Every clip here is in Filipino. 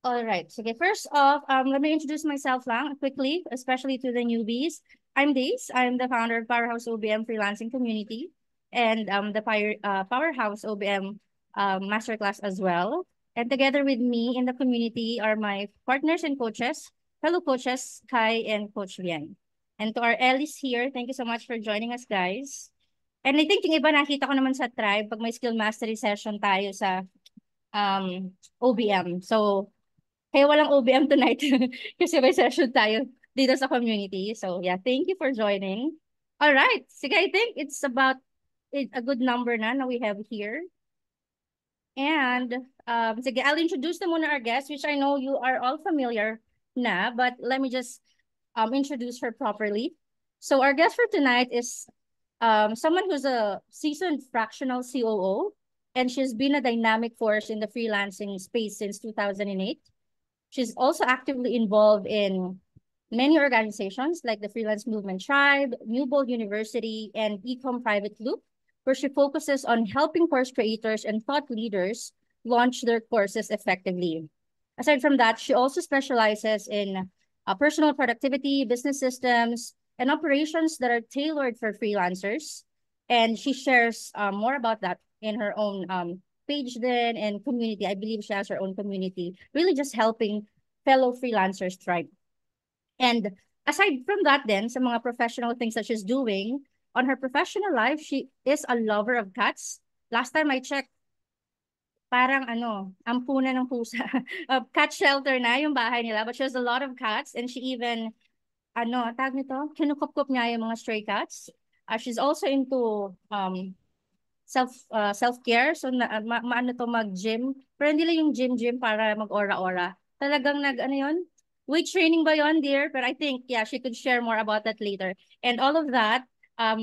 All right. Okay. First off, let me introduce myself lang quickly, especially to the newbies. I'm Dace. I'm the founder of Powerhouse OBM Freelancing Community and Powerhouse OBM Masterclass as well. And together with me in the community are my partners and coaches, fellow coaches, Kai and Coach Vian. And to our Ellis here, thank you so much for joining us, guys. And I think yung iba nakita ko naman sa tribe, pag may skill mastery session tayo sa OBM. So, kaya walang OBM tonight kasi may session tayo dito sa community. So yeah, thank you for joining. All right. Sige, I think it's about a good number na we have here. And sige, I'll introduce na muna our guest, which I know you are all familiar na, but let me just introduce her properly. So our guest for tonight is someone who's a seasoned fractional COO, and she's been a dynamic force in the freelancing space since 2008. She's also actively involved in many organizations like the Freelance Movement Tribe, New Bold University, and Ecom Private Loop, where she focuses on helping course creators and thought leaders launch their courses effectively. Aside from that, she also specializes in personal productivity, business systems, and operations that are tailored for freelancers. And she shares more about that in her own page then and community. I believe she has her own community, really just helping fellow freelancers thrive. And aside from that then, sa mga professional things that she's doing, on her professional life, she is a lover of cats. Last time I checked, parang ampunan ng pusa. Cat shelter na yung bahay nila, but she has a lot of cats and she even, tag nito, kinukup-kup niya yung mga stray cats. She's also into self-care. So maano to mag-gym. Pero hindi lang yung gym para mag-ora-ora. Talagang yun? Weight training ba yun, dear? But I think, yeah, she could share more about that later. And all of that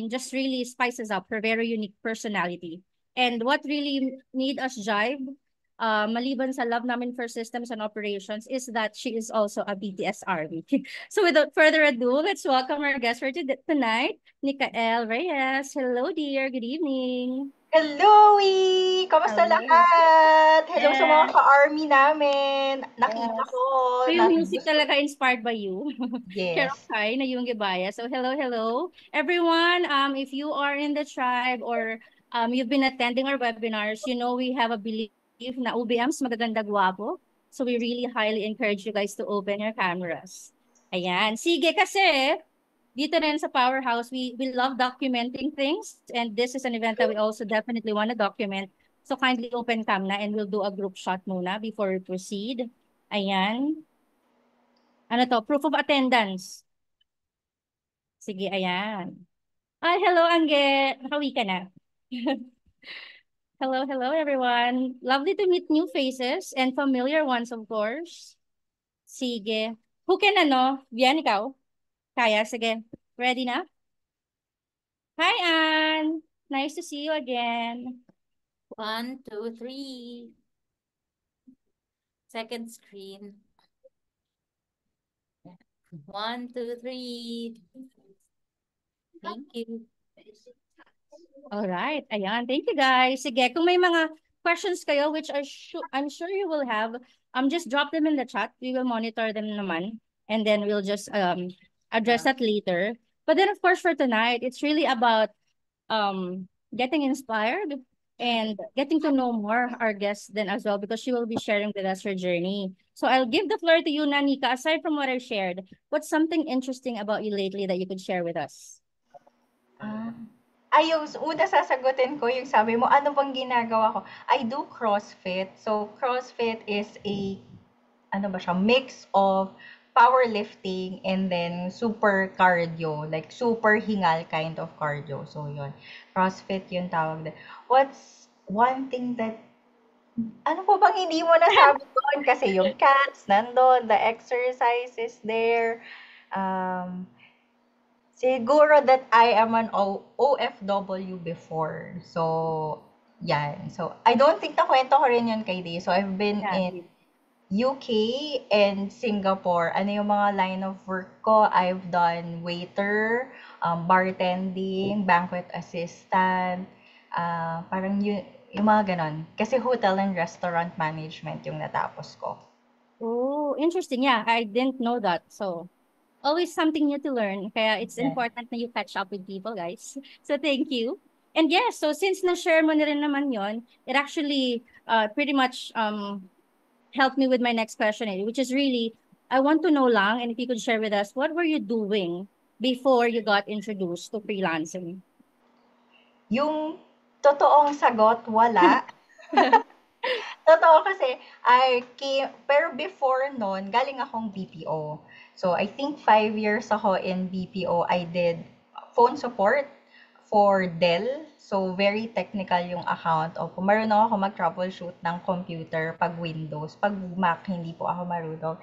just really spices up her very unique personality. And what really made us jive, maliban sa love namin for systems and operations, is that she is also a BTS Army. So without further ado, let's welcome our guest for tonight, Nikael Reyes. Hello, dear. Good evening. Hello! Kamusta Alright. lahat? Hello sa mga Yes. ka-army namin. Nakita Yes. ko So na yung music gusto. talaga inspired by you. Yes. Kerokay na yung Gibaya. So hello. Everyone, if you are in the tribe or you've been attending our webinars, you know we have a belief na UBMs magaganda gwapo. So we really highly encourage you guys to open your cameras. Ayan. Sige kasi, dito rin sa Powerhouse, we love documenting things and this is an event that we also definitely want to document. So kindly open cam na and we'll do a group shot muna before we proceed. Ayan. Ano to? Proof of attendance. Sige, ayan. Ay, hello, Angge. Nakawi ka na. Hello, everyone. Lovely to meet new faces and familiar ones, of course. Sige. Who can Bien, ikaw? Kaya, sige. Ready na? Hi, Anne. Nice to see you again. 1, 2, 3. Second screen. 1, 2, 3. Thank you. All right. Ayan. Thank you, guys. Sige, kung may mga questions kayo, which I'm sure you will have, just drop them in the chat. We will monitor them naman. And then we'll just address that later. But then, of course, for tonight, it's really about getting inspired and getting to know more our guests then as well because she will be sharing with us her journey. So I'll give the floor to you, Nanika. Aside from what I've shared, what's something interesting about you lately that you could share with us? Yung una sasagutin ko, yung sabi mo, ano bang ginagawa ko? I do CrossFit. So, CrossFit is mix of powerlifting and then super cardio, like super hingal kind of cardio. So, yun. CrossFit yung tawag na. What's one thing that ano po bang hindi mo nasabi doon? Kasi yung cats nandun, the exercises there. Siguro that I am an OFW before. So, yan. So, I don't think nakwento ko rin yun kay Day. So, I've been in UK and Singapore. Ano yung mga line of work ko? I've done waiter, bartending, banquet assistant, parang yung mga ganon. Kasi hotel and restaurant management yung natapos ko. Oh, interesting. Yeah, I didn't know that. So, always something new to learn. Kaya it's Yeah. important na you catch up with people, guys. So, thank you. And yes, so since na-share mo na rin naman yon, it actually pretty much helped me with my next question, which is really, I want to know lang, and if you could share with us, what were you doing before you got introduced to freelancing? Yung totoong sagot, wala. Totoo kasi, pero before nun, galing akong BPO. So, I think 5 years ako in BPO. I did phone support for Dell. So, very technical yung account. O, marunong ako mag-troubleshoot ng computer pag Windows. Pag Mac, hindi po ako marunong.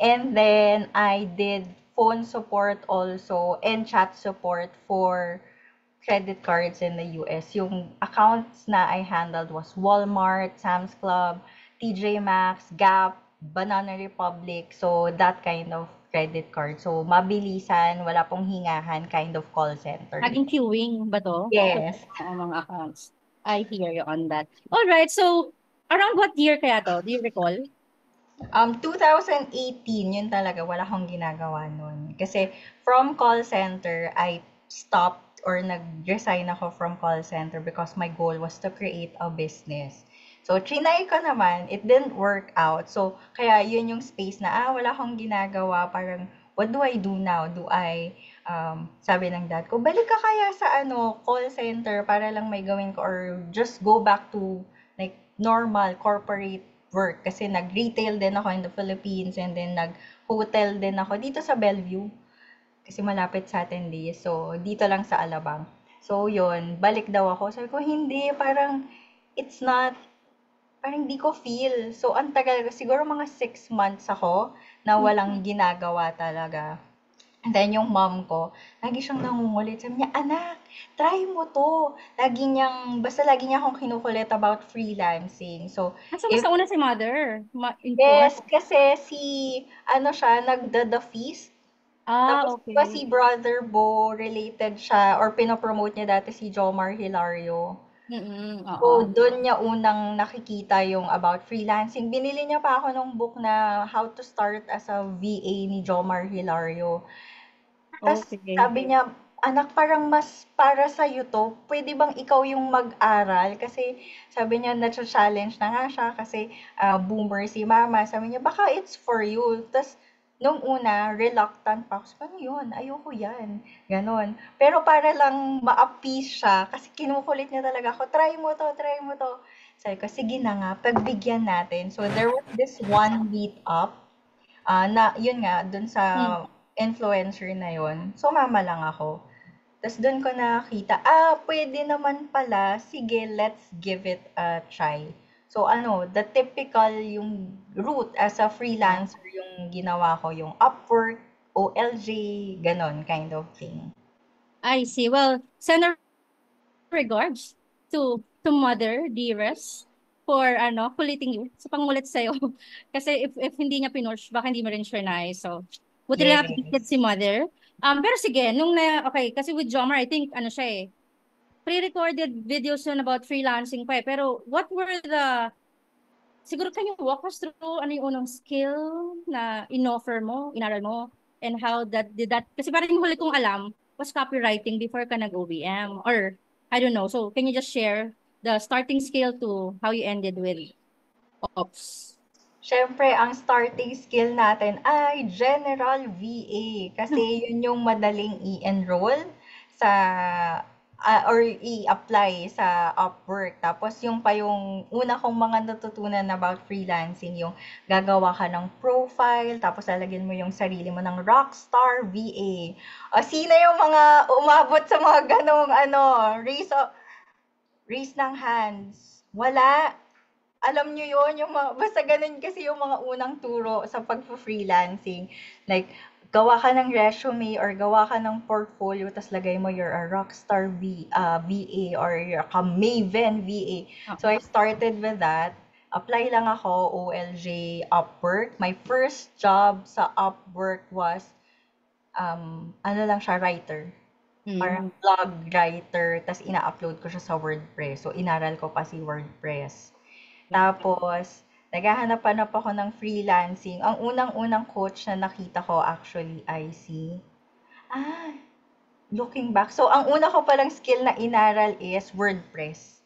And then, I did phone support also and chat support for credit cards in the US. Yung accounts na I handled was Walmart, Sam's Club, TJ Maxx, Gap, Banana Republic. So, that kind of credit card. So, mabilisan, wala pong hingahan kind of call center. Naging queuing ba to? Yes. Mga accounts. I hear you on that. All right, so around what year kaya to? Do you recall? 2018, yun talaga, wala akong ginagawa nun. Kasi from call center, I stopped or nag-resign ako from call center because my goal was to create a business. So, trinay ko naman, it didn't work out. So, kaya yun yung space na, wala akong ginagawa, parang, what do I do now? Sabi ng dad ko, balik ka kaya sa call center para lang may gawin ko or just go back to like normal corporate work kasi nag-retail din ako in the Philippines and then nag-hotel din ako dito sa Bellevue kasi malapit sa atin so dito lang sa Alabang. So yun, balik daw ako. Sabi ko, hindi, parang it's not, parang hindi ko feel. So ang tagal, siguro mga 6 months ako na walang ginagawa talaga. And then yung mom ko, lagi siyang nangungulit. Sabi niya, anak, try mo to. Basta lagi niya akong kinukulit about freelancing. So, So, mas if, nauna si mother. yes, Informed. kasi siya, nagda-The Feast. Ah, Tapos, diba okay. si Brother Bo, related siya, or pinopromote niya dati si Jomar Hilario. Oo. So, doon niya unang nakikita yung about freelancing. Binili niya pa ako ng book na How to Start as a VA ni Jomar Hilario. Tas Okay. sabi niya, "Anak, parang mas para sa'yo 'to. Puwede bang ikaw yung mag-aral?" Kasi sabi niya nacha-challenge na nga siya kasi, boomer si mama. Sabi niya, "Baka it's for you." Tas nung una, reluctant pa ako. Sabi ko, "Ano yun? Ayoko yan." Gano'n. Pero para lang ma-appease siya kasi kinukulit niya talaga ako, "Try mo 'to, try mo 'to." Sabi ko, "Sige na nga, pagbigyan natin." So there was this one meet up. Na yun nga dun sa Hmm. influencer na yun, sumama lang ako. Tas dun ko nakita, pwede naman pala, sige, let's give it a try. So the typical yung route as a freelancer yung ginawa ko, yung Upwork, OLJ, ganon kind of thing. I see. Well, send our regards to Mother Dearest for kuliting you. Sa pangulit sa'yo. Kasi if hindi niya pinush, baka hindi mo rin sure na So, buti lang napigit si Yes. Mother. Pero sige, okay, kasi with Jomar, I think, pre-recorded videos yun about freelancing pa eh. Pero what were siguro can you walk us through ano yung unang skill na in-offer mo, inaral mo, and how did that, kasi parang yung huli kong alam was copywriting before ka nag-OBM, or I don't know. So can you just share the starting skill to how you ended with ops? Siyempre, ang starting skill natin ay General VA kasi yun yung madaling i-enroll sa or i-apply sa Upwork. Tapos yung pa yung una kong mga natutunan about freelancing, yung gagawa ka ng profile, tapos lalagyan mo yung sarili mo ng Rockstar VA. O sino yung mga umabot sa mga ganong raise ng hands? Wala. Alam nyo yun, basta ganun kasi yung mga unang turo sa pag-freelancing. Like, gawa ka ng resume or gawa ka ng portfolio, tas lagay mo you're a rockstar VA or you're a Maven VA. So, I started with that. Apply lang ako, OLJ, Upwork. My first job sa Upwork was, writer. Parang blog writer, tas ina-upload ko siya sa WordPress. So, inaral ko pa si WordPress. Tapos, naghahanap-hanap ako ng freelancing. Ang unang-unang coach na nakita ko actually ay ah, looking back. So, ang una ko palang skill na inaral is WordPress.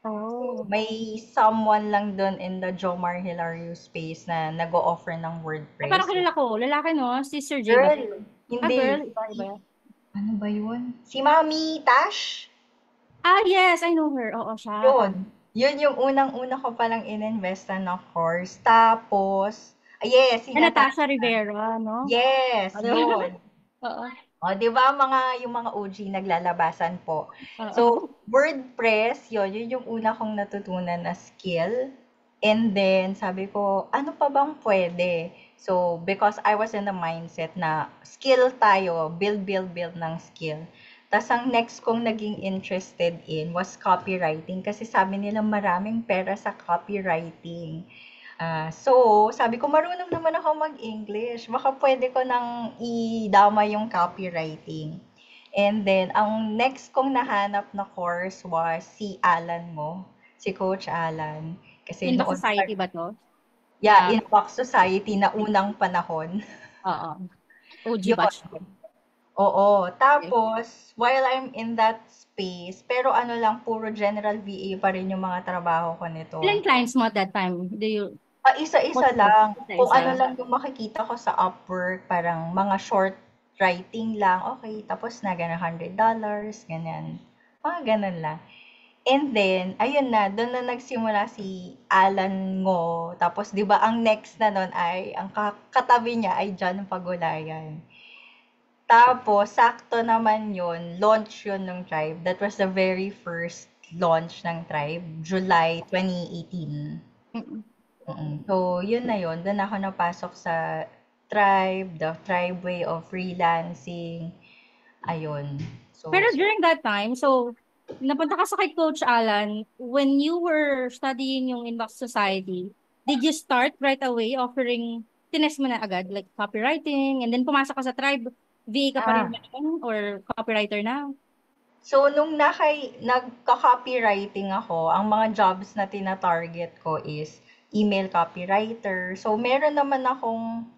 Oh. May someone lang doon in the Jomar Hilario space na nag-o-offer ng WordPress. Parang kilala ko. Lalaki, no? Si Sir J ba? Girl, hindi. Girl? Iba. Ano ba yun? Si Mami Tash? Yes, I know her. Oo, siya. Yun. Yun yung unang-una ko palang ininvesta na course. Tapos, yes, si Natasha Rivera, no? Yes, yun. Oo. O, di ba yung mga OG naglalabasan po. So, WordPress, yun yung una kong natutunan na skill. And then, sabi ko, ano pa bang pwede? So, because I was in the mindset na skill tayo, build ng skill. Tapos, ang next kong naging interested in was copywriting kasi sabi nila maraming pera sa copywriting. So, sabi ko, marunong naman ako mag-English. Baka pwede ko nang idama yung copywriting. And then, ang next kong nahanap na course was si Alan mo, si Coach Alan. Kasi Inbox Society ba to? Yeah, Inbox Society na unang panahon. Oo. OG batch. Oo. Tapos, while I'm in that space, pero ano lang, puro general VA pa rin yung mga trabaho ko nito. Ilan clients mo at that time? Do you... Isa-isa lang. Kung ano lang yung makikita ko sa Upwork, parang mga short writing lang, okay, tapos na, ganun, $100, ganyan. Mga ganun lang. And then, ayun na, doon na nagsimula si Alan Ngo. Tapos, di ba, ang next na nun ay, ang katabi niya ay John Pagulayan. Tapos, sakto naman yun, launch yun ng Tribe. That was the very first launch ng Tribe, July 2018. So, yun na yun. Doon ako napasok sa Tribe, the Tribe way of freelancing. Ayun. So, pero during that time, so, napunta ka sa kay Coach Alan, when you were studying yung Inbox Society, did you start right away offering, tinest mo na agad, like copywriting, and then pumasok ka sa Tribe, VA ka pa rin or copywriter na? So, nung nagka-copywriting ako, ang mga jobs na tina-target ko is email copywriter. So, meron naman akong,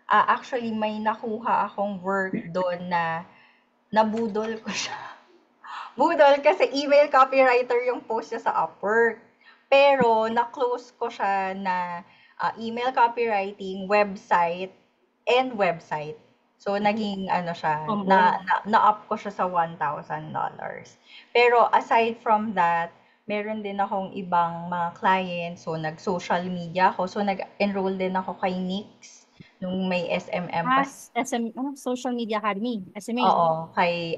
actually, may nakuha akong work doon na nabudol ko siya. Budol kasi email copywriter yung post niya sa Upwork. Pero, na-close ko siya na email copywriting, website, and website. So, naging siya, na-up ko siya sa $1,000. Pero, aside from that, meron din akong ibang mga clients. So, nag-social media ako. So, nag-enroll din ako kay Nix nung may SMM pa. Social Media Academy, SMA. Oo, kay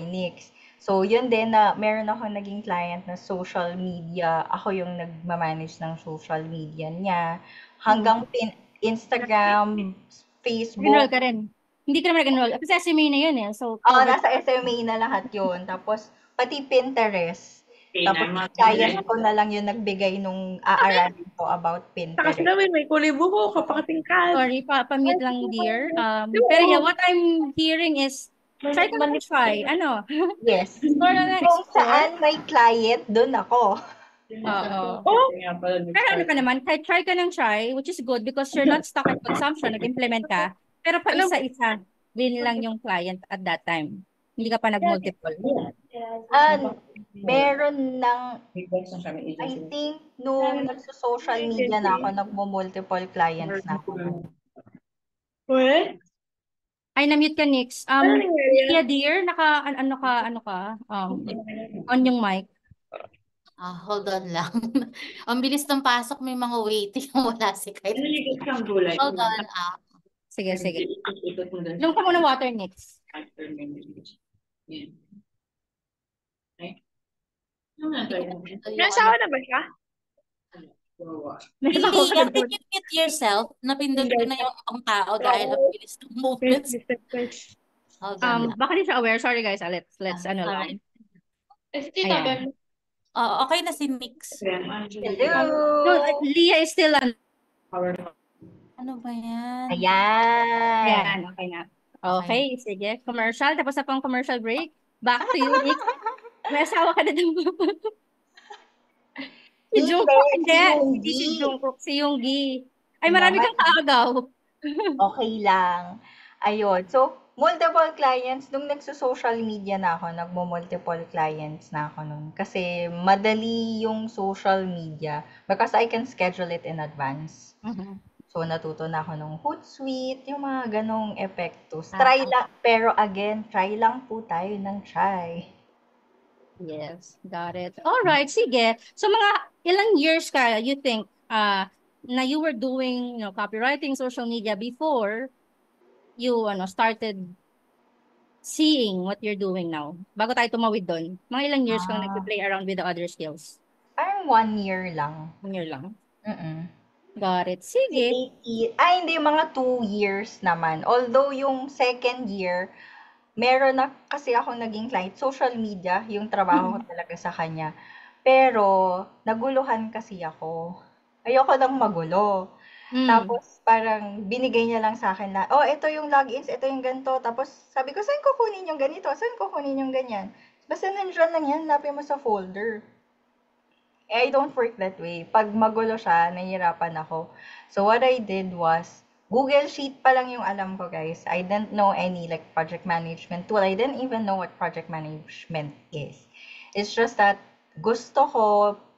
Nix. So, yun din na meron ako naging client na social media. Ako yung nagmamanage ng social media niya. Hanggang Instagram, Facebook. Enroll ka rin. Hindi ka naman nag-enroll. Kasi SMA na yun eh. So, nasa SMA na lahat yun. Tapos, pati Pinterest. Tapos, client ko na lang yung nagbigay nung aaralin ko about Pinterest. Kasi naman, may kulibo ko, kapakatingkad. Sorry, pa-mute lang, dear. Pero yeah, what I'm hearing is, try ka naman try. Ano? Yes. Kung saan may client, doon ako. Pero ano ka naman, try ka ng try, which is good because you're not stuck at consumption, nag-implement ka. Pero pa isa-isa, din lang yung client at that time. Hindi ka pa nag-multiple. Meron ng, I think, nung nagso-social media na ako, nagmo-multiple clients na ako. What? Ay, na-mute ka, Nix. Yeah, dear, ano ka, on yung mic. Hold on lang. Ang bilis ng pasok, may mga waiting. Wala si Kyle. Hold on. Sige. Inom ka muna water, Nix. Nasawa na ba siya? Really, did you mute yourself? Napindot ko na yung ang tao dahil ang bilis ng movements. Hold on. Baka di siya aware. Sorry guys, let's ano lang. Ayan. Okay na si Nix. Hello! No, Leah is still on. Ano ba yan? Ayan, okay na. Okay, sige. Commercial, tapos na pang commercial break. Back to you, Nix. May asawa ka na daw. Si Jungkook, Hindi, hindi si si Yoongi. Jungkook, si Yoongi. Ay, Yun marami naman, kang kaagaw. okay lang. Ayun. So, multiple clients, nung nagso-social media na ako, nagmo-multiple clients na ako nun. Kasi madali yung social media because I can schedule it in advance. Mhm. So, natuto na ako ng Hootsuite, yung mga ganong epektos. Ah, Try lang, pero again, try lang po tayo ng try. yes, got it. All right, sige. So mga ilang years ka you think na you were doing, copywriting, social media before you started seeing what you're doing now? Bago tayo tumawid doon. Mga ilang years kang Ah, nag-play around with the other skills? parang 1 year lang. 1 year lang. Mm. Got it. Kasi Sige. hindi, mga 2 years naman. Although yung second year, meron na kasi ako naging client, social media, yung trabaho ko Mm. talaga sa kanya. Pero, naguluhan kasi ako. Ayoko lang magulo. Mm. Tapos, parang binigay niya lang sa akin na, oh, ito yung logins, ito yung ganito. Tapos, sabi ko, saan ko kunin yung ganito? Saan ko kunin yung ganyan? Basta nandiyan lang yan, hanapin mo sa folder. I don't work that way. Pag magulo siya, nahihirapan ako. So, what I did was, Google Sheet pa lang yung alam ko, guys. I didn't know any, like, project management tool. I didn't even know what project management is. It's just that, gusto ko,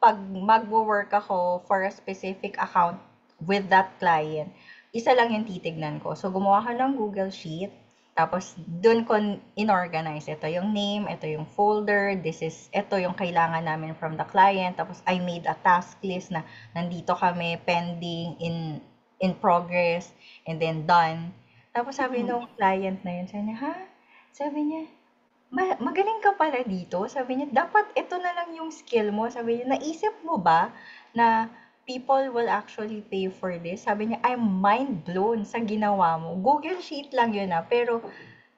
pag magwo-work ako for a specific account with that client, isa lang yung titignan ko. So, gumawa ko ng Google Sheet. Tapos, dun ko inorganize. Ito yung name, ito yung folder, ito yung kailangan namin from the client. Tapos, I made a task list na nandito kami, pending, in progress, and then done. Tapos, sabi nung client na yun, sabi niya, ha? Sabi niya, magaling ka pala dito. Sabi niya, dapat ito na lang yung skill mo. Sabi niya, naisip mo ba na people will actually pay for this? Sabi niya, I'm mind blown sa ginawa mo. Google Sheet lang yun pero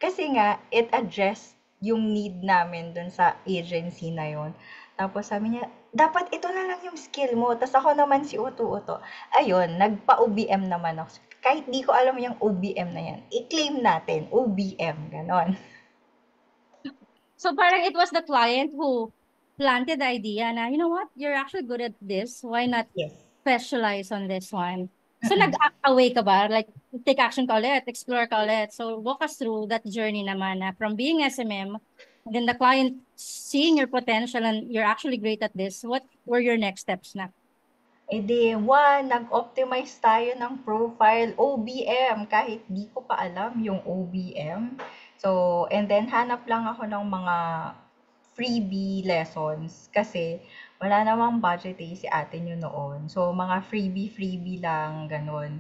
kasi nga, it addressed yung need namin dun sa agency na yun. Tapos sabi niya, dapat ito na lang yung skill mo. Tapos ako naman si Uto-Uto. Ayun, nagpa-OBM naman ako. Kahit di ko alam yung OBM na yan, i-claim natin, OBM, ganon. So parang it was the client who planted the idea na, you know what, you're actually good at this. Why not Yes. specialize on this one? So nag-act away ka ba? Like, take action ka ulit, explore ka ulit. So walk us through that journey naman na from being SMM, and then the client seeing your potential and you're actually great at this. What were your next steps na? Eh di, nag-optimize tayo ng profile, OBM, kahit di ko pa alam yung OBM. So, and then hanap lang ako ng mga freebie lessons kasi wala namang budget si ate nyo noon. So, mga freebie lang, ganun.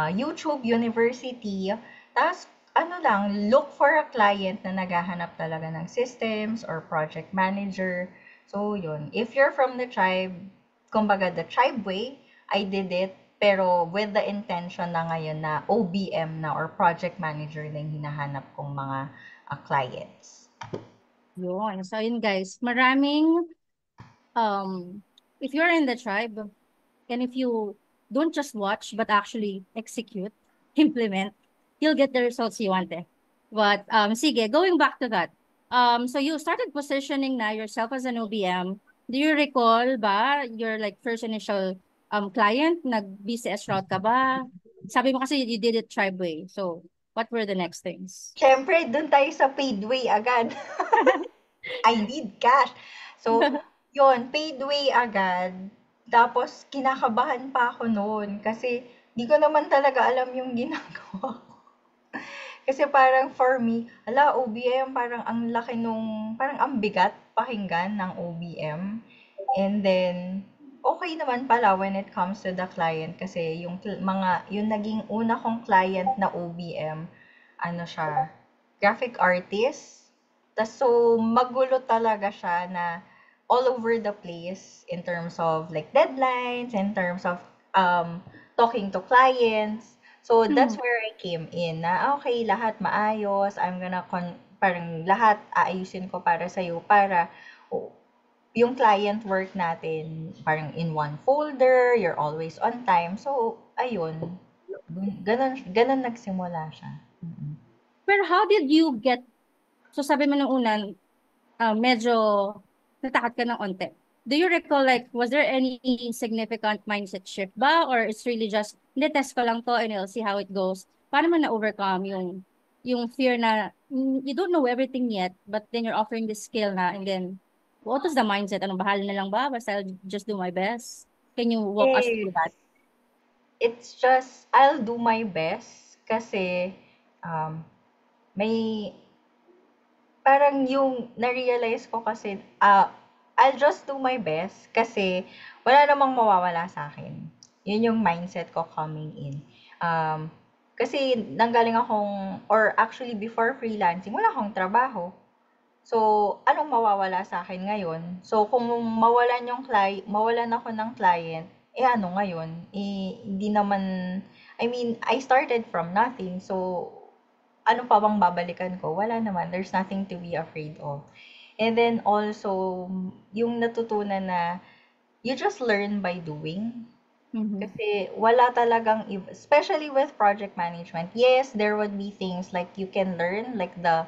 YouTube University, tapos ano lang, look for a client na naghahanap talaga ng systems or project manager. So, yun. If you're from the tribe, kumbaga the tribe way, I did it, pero with the intention na ngayon na OBM na or project manager na yung hinahanap kong mga clients. Yun. So yun guys, if you're in the tribe, and if you don't just watch, but actually execute, implement, you'll get the results you want eh. But, sige, going back to that. So you started positioning na yourself as an OBM. Do you recall ba your like first initial client? Nag-BCS route ka ba? Sabi mo kasi you did it tribe way. So what were the next things? Siyempre, dun tayo sa paid way agad. I need cash. So, yun, paid way agad. Tapos, kinakabahan pa ako noon kasi di ko naman talaga alam yung ginagawa ko. Kasi parang for me, OBM, parang ang laki parang ang bigat pakinggan ng OBM. And then, okay naman pala when it comes to the client kasi yung naging una kong client na OBM, ano siya, graphic artist. So, magulo talaga siya na all over the place in terms of like deadlines, in terms of talking to clients. So, that's where I came in na okay, lahat maayos. Parang lahat aayusin ko para sa'yo para yung client work natin parang in one folder, you're always on time. So, ayun. Ganun nagsimula siya. Pero how did you get, so sabi mo nung una, medyo natakot ka ng onte. do you recall, like, was there any significant mindset shift ba? Or it's really just, hindi, test ko lang to and I'll see how it goes? Paano mo na-overcome yung fear na you don't know everything yet, but then you're offering this skill na, and then, what was the mindset? Anong, bahala na lang ba? Basta I'll just do my best. Can you walk us through that? It's just, I'll do my best kasi um, may, parang yung na-realize ko kasi, I'll just do my best kasi wala namang mawawala sa akin. Yun yung mindset ko coming in. Kasi nanggaling akong, or actually before freelancing, wala akong trabaho. So, anong mawawala sa akin ngayon? So, kung mawalan ako ng client, ano ngayon? Hindi naman, I mean, I started from nothing. So, ano pa bang babalikan ko? Wala naman. There's nothing to be afraid of. And then also, yung natutunan na you just learn by doing. Kasi wala talagang, especially with project management, yes, there would be things like you can learn, like the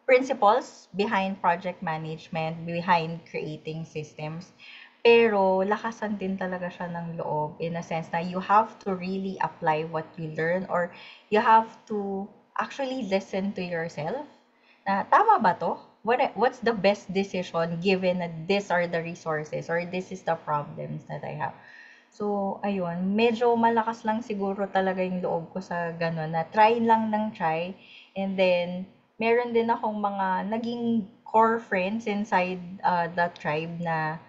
principles behind project management, behind creating systems. Pero lakasan din talaga siya ng loob in a sense na you have to really apply what you learn, or you have to actually listen to yourself. Na tama ba to? What's the best decision given that these are the resources or this is the problems that I have? So, ayun, medyo malakas lang siguro talaga yung loob ko sa gano'n, na try lang ng try. And then, meron din akong mga naging core friends inside the tribe na,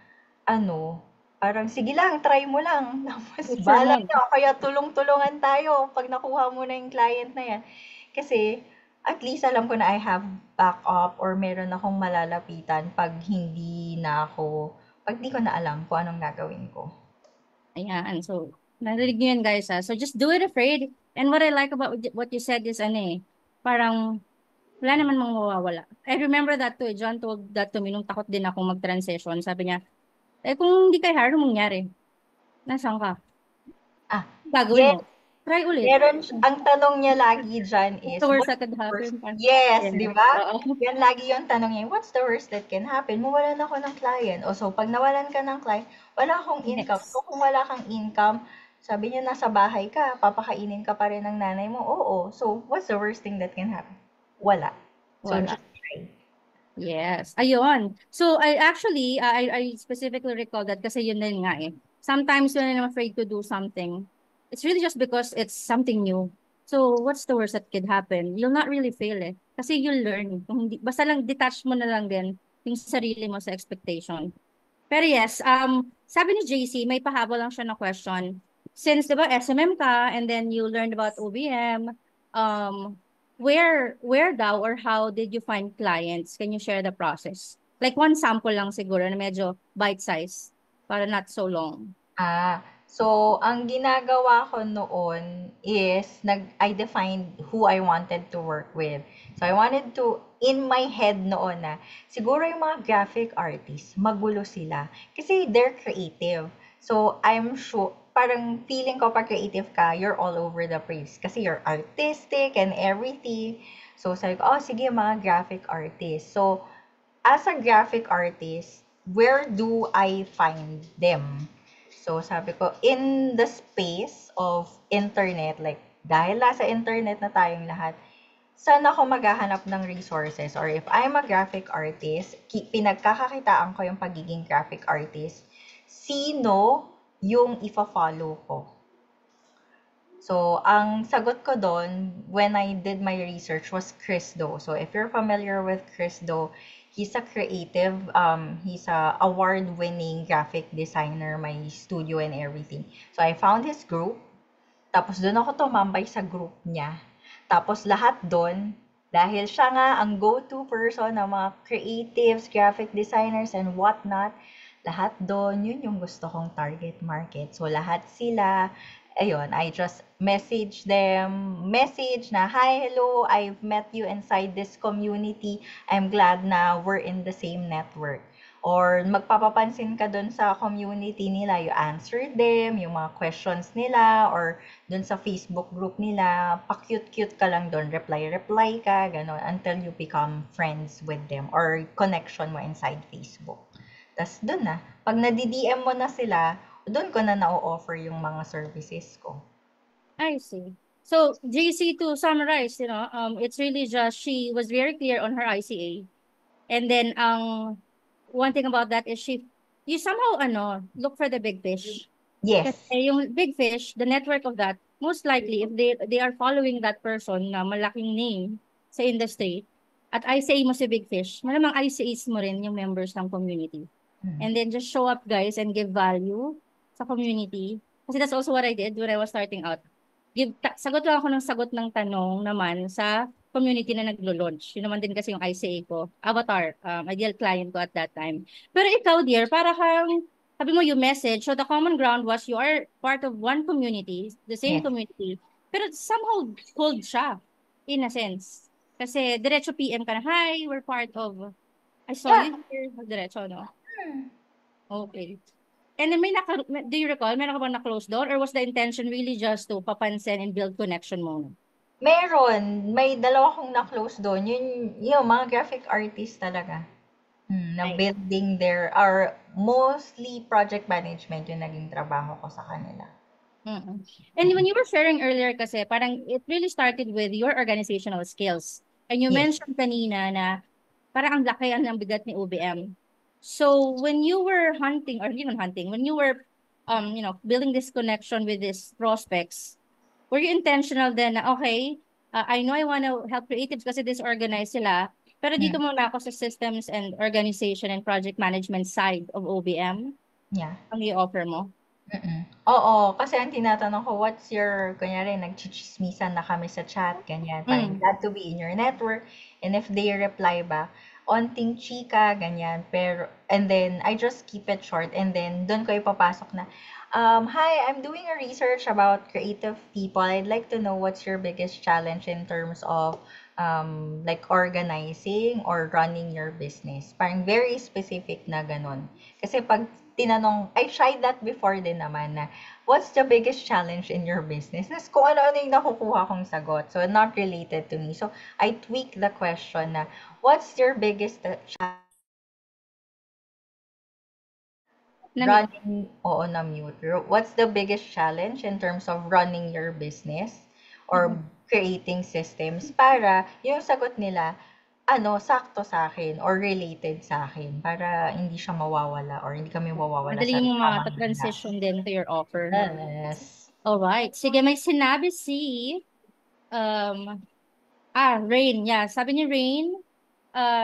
parang, sige lang, try mo lang. Tapos, bahala ka, kaya tulong-tulungan tayo pag nakuha mo na yung client na yan. Kasi, at least alam ko na I have backup or meron akong malalapitan pag pag di ko na alam kung anong gagawin ko. Ayan. So, narinig niyo yan, guys, ha? So, just do it afraid. And what I like about what you said is, parang, wala naman mang mawawala. I remember that too. John told that to me nung takot din ako mag-transition. Sabi niya, kung hindi kayo hire, anong mangyari? Nasaan ka? Gagawin mo. Try ulit. Ang tanong niya lagi dyan is, what's the worst that could happen? Yes, di ba? Yan lagi yung tanong niya, what's the worst that can happen? Mawalan ako ng client. So, pag nawalan ka ng client, wala akong income. So, kung wala kang income, sabi niya, nasa bahay ka, papakainin ka pa rin ng nanay mo. Oo. So, what's the worst thing that can happen? Wala. So, just try. Yes. Ayun. So, I specifically recall that kasi yun din nga eh. Sometimes when I'm afraid to do something, it's really just because it's something new. So, what's the worst that could happen? You'll not really fail eh. Kasi you'll learn. Kung hindi, basta lang detach mo na lang din yung sarili mo sa expectation. Pero yes, sabi ni JC, may pahabol lang siya na question. Since, di ba, SMM ka, and then you learned about OBM, where daw or how did you find clients? Can you share the process? Like one sample lang siguro na medyo bite size para not so long. So, ang ginagawa ko noon is, I defined who I wanted to work with. So, I wanted to, in my head noon na, siguro yung mga graphic artists, magulo sila. Kasi they're creative. So, I'm sure, parang feeling ko pag creative ka, you're all over the place. Kasi you're artistic and everything. So, sabi ko, sige, mga graphic artists. So, as a graphic artist, where do I find them? So, sabi ko, in the space of internet, like, dahil nasa internet na tayong lahat, saan ako maghahanap ng resources? Or if I'm a graphic artist, pinagkakakitaan ko yung pagiging graphic artist, sino yung ifa-follow ko? So, ang sagot ko doon, when I did my research, was Chris Do. So, if you're familiar with Chris Do, he's a creative, he's a award-winning graphic designer, may studio and everything. So, I found his group. Tapos doon ako tumambay sa group niya. Tapos lahat doon, dahil siya nga ang go-to person ng mga creatives, graphic designers, and whatnot, lahat doon, yun yung gusto kong target market. So, lahat sila, ayun, I just message na, hi, hello, I've met you inside this community. I'm glad na we're in the same network. Or magpapapansin ka dun sa community nila, you answer them, yung mga questions nila, or dun sa Facebook group nila, pa-cute-cute ka lang dun, reply ka, gano'n, until you become friends with them, or connection mo inside Facebook. Tas dun na, pag nadi-DM mo na sila, dun ko na na-offer yung mga services ko. I see. So JC, to summarize, it's really just she was very clear on her ICA. And then one thing about that is you somehow look for the big fish. Yes. Kasi yung big fish, the network of that, most likely if they are following that person na malaking name sa industry, at ICA mo si big fish, malamang ICAs mo rin yung members ng community. And then just show up, guys, and give value sa community. Kasi that's also what I did when I was starting out. Sagot lang ako ng sagot ng tanong naman sa community na naglo-launch. Yun naman din kasi yung ICA ko. Avatar, ideal client ko at that time. Pero ikaw, dear, para kang, sabi mo yung message, so the common ground was you are part of one community, the same Yes. community, pero somehow cold siya, in a sense. Kasi diretso PM ka na, hi, we're part of, I saw you here, diretso, no? Okay. And then do you recall, meron ka bang na-close door or was the intention really just to papansin and build connection muna? Meron. May dalawa akong na-close doon. Yung mga graphic artist talaga. Na building there are mostly project management yung naging trabaho ko sa kanila. And when you were sharing earlier kasi, parang it really started with your organizational skills. And you Yes. mentioned kanina na parang ang laki ng bigat ni OBM. So when you were hunting, or even hunting, when you were building this connection with these prospects, were you intentional then na, okay, I know I want to help creatives kasi disorganized sila, pero dito muna ako sa systems and organization and project management side of OBM? Yeah. Ang i-offer mo? Oo, kasi ang tinatanong ko, what's your, kunyari, nagchichismisan na kami sa chat, ganyan. Parang glad to be in your network. And if they reply back, onting chika, ganyan. Pero, and then, I just keep it short. And then, doon ko ipapasok na, hi, I'm doing a research about creative people. I'd like to know what's your biggest challenge in terms of like organizing or running your business. Parang very specific na ganun. Kasi pag tinanong, I tried that before din naman na, what's the biggest challenge in your business? Nas kung ano-ano yung nakukuha kong sagot. So, not related to me. So, I tweak the question na, what's your biggest challenge? Running, oo, na-mute. What's the biggest challenge in terms of running your business or creating systems para yung sagot nila, sakto sa akin or related sa akin para hindi siya mawawala or hindi kami mawawala Madali sa mo tamang transition din to your offer. Yes. Alright. Sige, may sinabi Rain. Yeah, sabi ni Rain,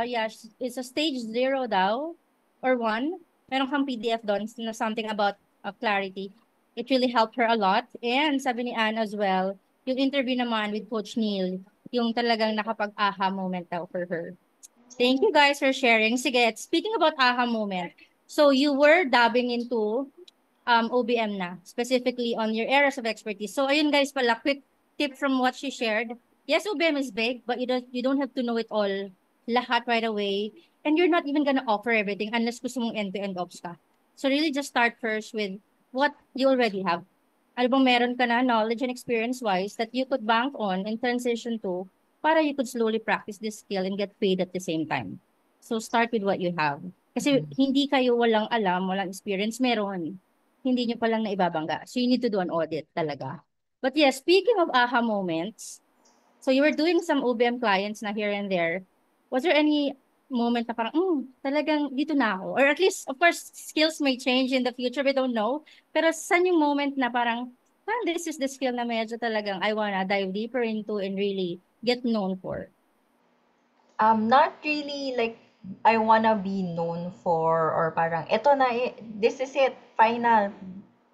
yeah, it's a stage 0 daw or 1. Meron kang PDF doon na something about clarity. It really helped her a lot. And sabi ni Anne as well, yung interview naman with Coach Neil, yung talagang nakapag-aha moment daw for her. Thank you guys for sharing. Sige, speaking about aha moment. So you were dabbing into OBM na, specifically on your areas of expertise. So ayun guys pala, quick tip from what she shared. Yes, OBM is big, but you don't have to know it all, lahat right away. And you're not even gonna offer everything unless gusto mong end-to-end ops ka. So really just start first with what you already have. Ano bang meron ka na knowledge and experience-wise that you could bank on and transition to para you could slowly practice this skill and get paid at the same time. So start with what you have. Kasi hindi kayo walang alam, walang experience, meron. Hindi nyo palang naibabangga. So you need to do an audit talaga. But yes, speaking of aha moments, so you were doing some OBM clients na here and there. Was there any moment na parang, talagang dito na ako? Or at least, of course, skills may change in the future, we don't know. Pero saan yung moment na parang this is the skill na medyo talagang I wanna dive deeper into and really get known for? Not really like I wanna be known for or parang eto na this is it, final.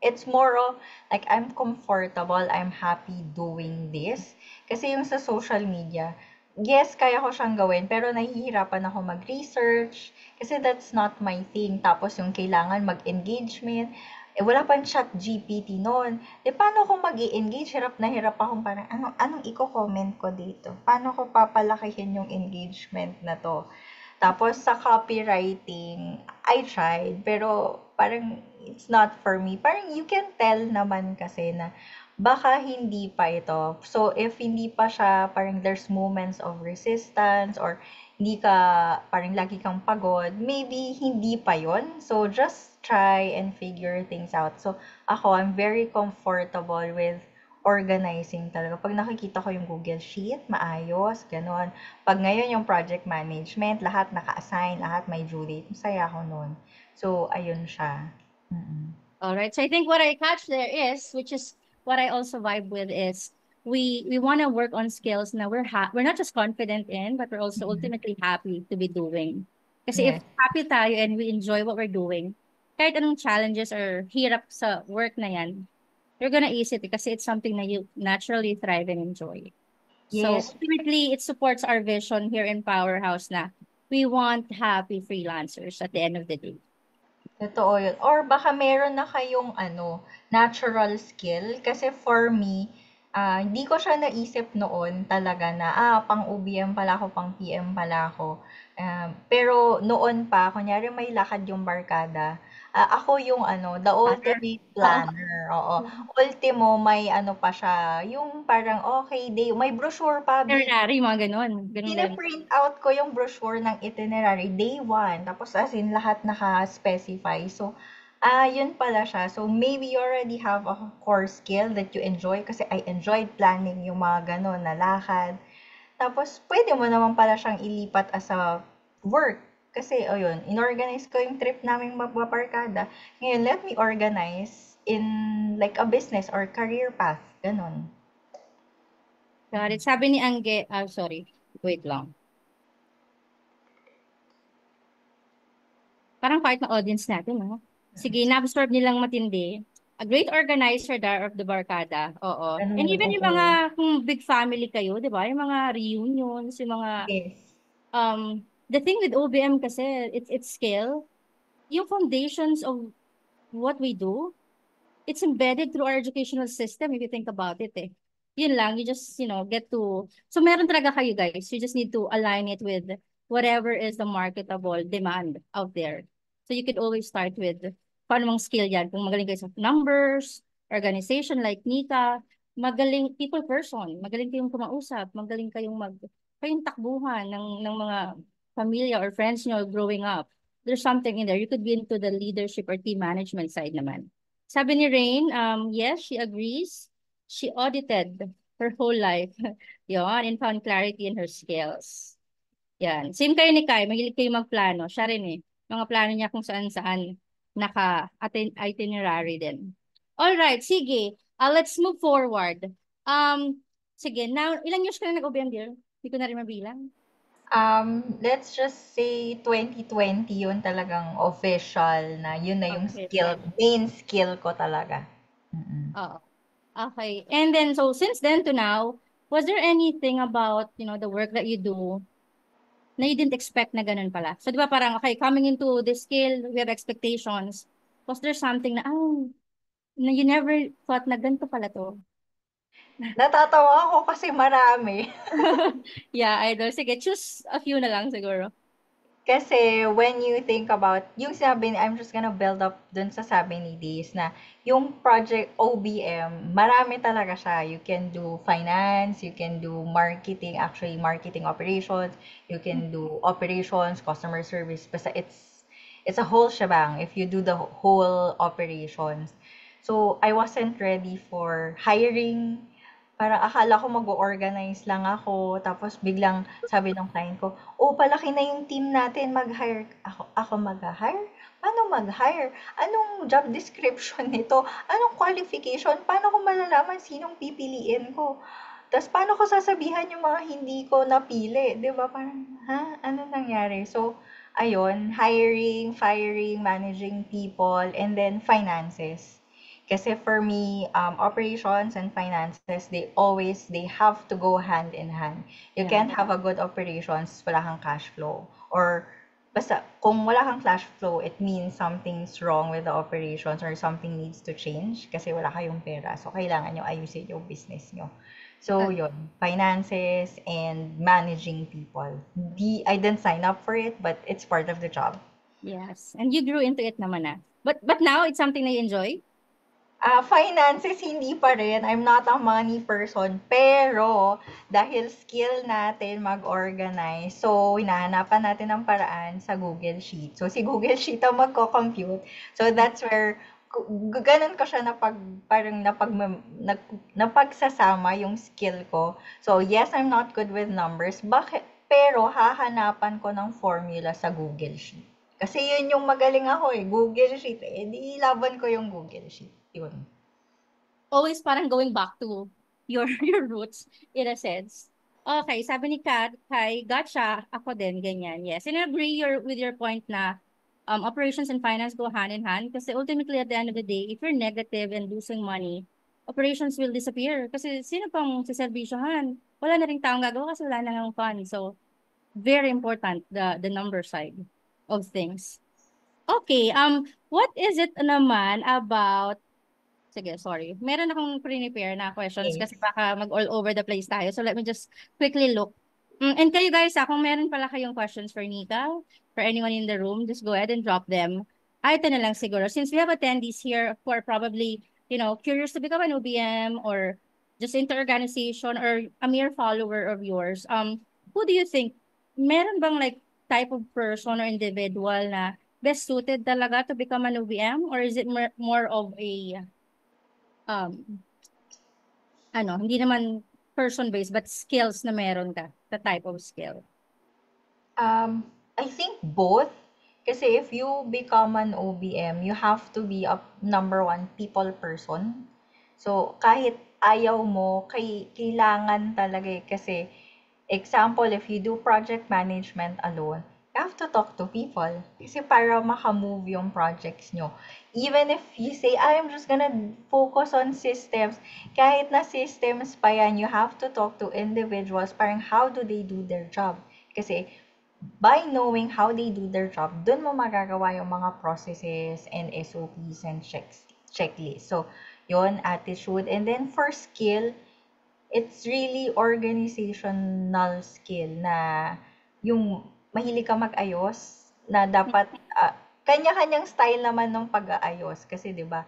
It's more of like I'm comfortable, I'm happy doing this. Kasi yung sa social media, yes, kaya ko siyang gawin, pero nahihirapan ako mag-research kasi that's not my thing. Tapos yung kailangan mag-engagement, wala pang chat GPT noon. Paano ko mag-i-engage? Hirap na hirap akong parang, anong i-comment ko dito? Paano ko papalakihin yung engagement na to? Tapos sa copywriting, I tried, pero parang it's not for me. Parang you can tell naman kasi na baka hindi pa ito. So if hindi pa siya, parang there's moments of resistance or hindi ka, parang lagi kang pagod, maybe hindi pa yon. So, just try and figure things out. So, ako, I'm very comfortable with organizing talaga. Pag nakikita ko yung Google Sheet, maayos, gano'n. Pag ngayon yung project management, lahat naka-assign, lahat may due date, masaya ako nun. So, ayun siya. Mm-mm. All right. So I think what I catch there is, which is what I also vibe with, is we want to work on skills na we're not just confident in, but we're also Mm-mm. ultimately happy to be doing. Kasi if Yes. happy tayo and we enjoy what we're doing, kahit anong challenges or hirap sa work na yan, you're gonna ease it kasi it's something that you naturally thrive and enjoy. So Yes. ultimately, it supports our vision here in Powerhouse na we want happy freelancers at the end of the day. Totoo yun. Or baka meron na kayong natural skill. Kasi for me, hindi ko siya naisip noon talaga na, pang OBM pala ako, pang PM pala ako. Pero noon pa, kunyari may lakad yung barkada, ako yung the Planner. ultimate Oo. planner. Oo. Ultimo, may pa siya, yung parang, okay, may brochure pa, Itinerary, mga ganun. Ganun level. pine-print out ko yung brochure ng itinerary day 1. Tapos as in lahat naka-specify. So, yun pala siya. So, maybe you already have a core skill that you enjoy kasi I enjoyed planning yung mga ganun na lakad. Tapos, pwede mo naman pala siyang ilipat as a work. Kasi, ayun, inorganize ko yung trip namin magpaparkada. Ngayon, let me organize in like a business or career path. Ganon. Got it. Sabi ni Angge, sorry, wait lang. Parang part ng audience natin, no? Sige, na-absorb nilang matindi. A great organizer there of the barkada. Oo. And Ganun, even yung oo. mga, kung big family kayo, di ba? Yung mga reunions, yung mga, Yes. the thing with OBM kasi, it's scale. Yung foundations of what we do, it's embedded through our educational system if you think about it eh. Yun lang, you just, get to, so meron talaga kayo guys, you just need to align it with whatever is the marketable demand out there. So you could always start with, paano mong skill yan? Kung magaling kayo sa numbers, organization like Nika, magaling people person, magaling kayong kumausap, magaling kayong takbuhan ng mga pamilya or friends nyo growing up. There's something in there. You could be into the leadership or team management side naman. Sabi ni Rain, yes, she agrees. She audited her whole life. Yon, and found clarity in her skills. Yan. Same kayo ni Kai, mahilig kayo magplano. Siya rin eh. Mga plano niya kung saan-saan naka-itinerary din. All right, sige. Let's move forward. Sige, now, ilang years ka na nag-OBM, dear? Hindi ko na rin mabilang. Let's just say 2020 yun talagang official na yun na yung main skill ko talaga. Oo. Okay. And then, so since then to now, was there anything about, the work that you do na you didn't expect na ganun pala? So, di ba parang, okay, coming into this skill, we have expectations. Was there something na, na you never thought na ganito pala to? Natatawa ako kasi marami. Yeah, idol. Sige, choose a few na lang siguro. Kasi when you think about, yung sabi ni, I'm just gonna build up dun sa sabi ni Days na yung project OBM, marami talaga siya. You can do finance, you can do marketing, actually marketing operations, you can do operations, customer service. Basta it's a whole shebang if you do the whole operations. So, I wasn't ready for hiring. Parang akala ko mag-organize lang ako. Tapos biglang sabi ng client ko, palaki na yung team natin, mag-hire. Ako mag-hire? Paano mag-hire? Anong job description nito? Anong qualification? Paano ko malalaman sinong pipiliin ko? Tapos paano ko sasabihan yung mga hindi ko napili? 'Di ba? Parang, ano nangyari? So, ayun, hiring, firing, managing people, and then finances. Kasi for me, operations and finances, they have to go hand in hand. You can't have a good operations, wala kang cash flow. Or, basta, kung wala kang cash flow, it means something's wrong with the operations or something needs to change kasi wala kayong pera. So, kailangan nyo ayusin yung business nyo. So, yun, finances and managing people. I didn't sign up for it, but it's part of the job. Yes. And you grew into it naman na. But now, it's something na you enjoy? Finances, hindi pa rin. I'm not a money person. Pero, dahil skill natin mag-organize, so, hinahanapan natin ng paraan sa Google Sheet. So, si Google Sheet ang magko-compute. So, that's where, ganun ko siya parang napagsasama yung skill ko. So, yes, I'm not good with numbers. Bakit? Pero, hahanapan ko ng formula sa Google Sheet. Kasi yun yung magaling ako Google Sheet di laban ko yung Google Sheet. Yun. Always parang going back to your your roots in a sense. Okay, sabi ni Kat, Kai, gotcha, ako din, ganyan. Yes, and I agree with your point na operations and finance go hand in hand kasi ultimately at the end of the day, if you're negative and losing money, operations will disappear kasi sino pang siservisyohan? Wala na rin taong gagawa kasi wala na ng fund. So, very important, the number side of things. Okay, what is it naman about, sige, sorry. Meron akong prepare na questions kasi baka mag all over the place tayo. So let me just quickly look. And kayo guys, kung meron pala kayong questions for Nika, for anyone in the room, just go ahead and drop them. Ito na lang siguro. Since we have attendees here who are probably, curious to become an OBM or just into organization or a mere follower of yours, who do you think, meron bang like type of person or individual na best suited talaga to become an OBM, or is it more of a um hindi naman person-based but skills na meron ka, the type of skill? I think both. Kasi if you become an OBM, you have to be a number one people person. So, kahit ayaw mo, kailangan talaga kasi example, if you do project management alone, you have to talk to people. Kasi para makamove yung projects nyo. Even if you say, I'm just gonna focus on systems, kahit na systems pa yan, you have to talk to individuals, parang how do they do their job. Kasi by knowing how they do their job, dun mo magagawa yung mga processes and SOPs and checklists. So, yon attitude. And then for skill, it's really organizational skill na yung mahilig ka mag-ayos na dapat kanya-kanyang style naman ng pag-aayos kasi 'di ba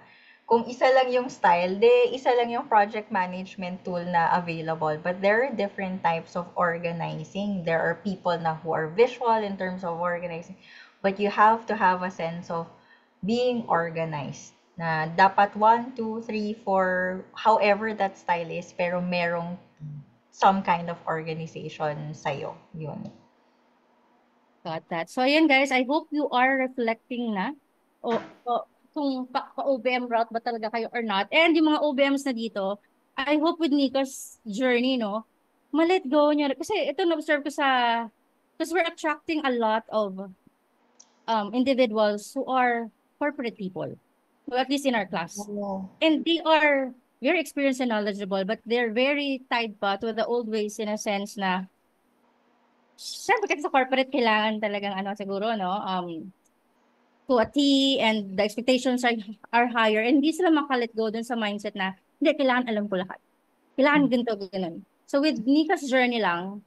kung isa lang yung style, isa lang yung project management tool na available. But there are different types of organizing. There are people na who are visual in terms of organizing. But you have to have a sense of being organized. Na dapat 1, 2, 3, 4, however that style is, pero merong some kind of organization sa'yo. Yun. Got that. So, ayan guys, I hope you are reflecting na kung pa-OBM route ba talaga kayo or not. And yung mga OBMs na dito, I hope with Nico's journey, ma-let go nyo. Kasi ito na-observe ko because we're attracting a lot of individuals who are corporate people, well, at least in our class. Oh. And they are very experienced and knowledgeable, but they're very tied pa to the old ways in a sense na, syempre kasi sa corporate, kailangan talagang siguro, to a T, and the expectations are higher, and hindi sila makalet go dun sa mindset na, hindi, kailangan alam ko lahat. Kailangan ganito, ganun. So with Nika's journey lang,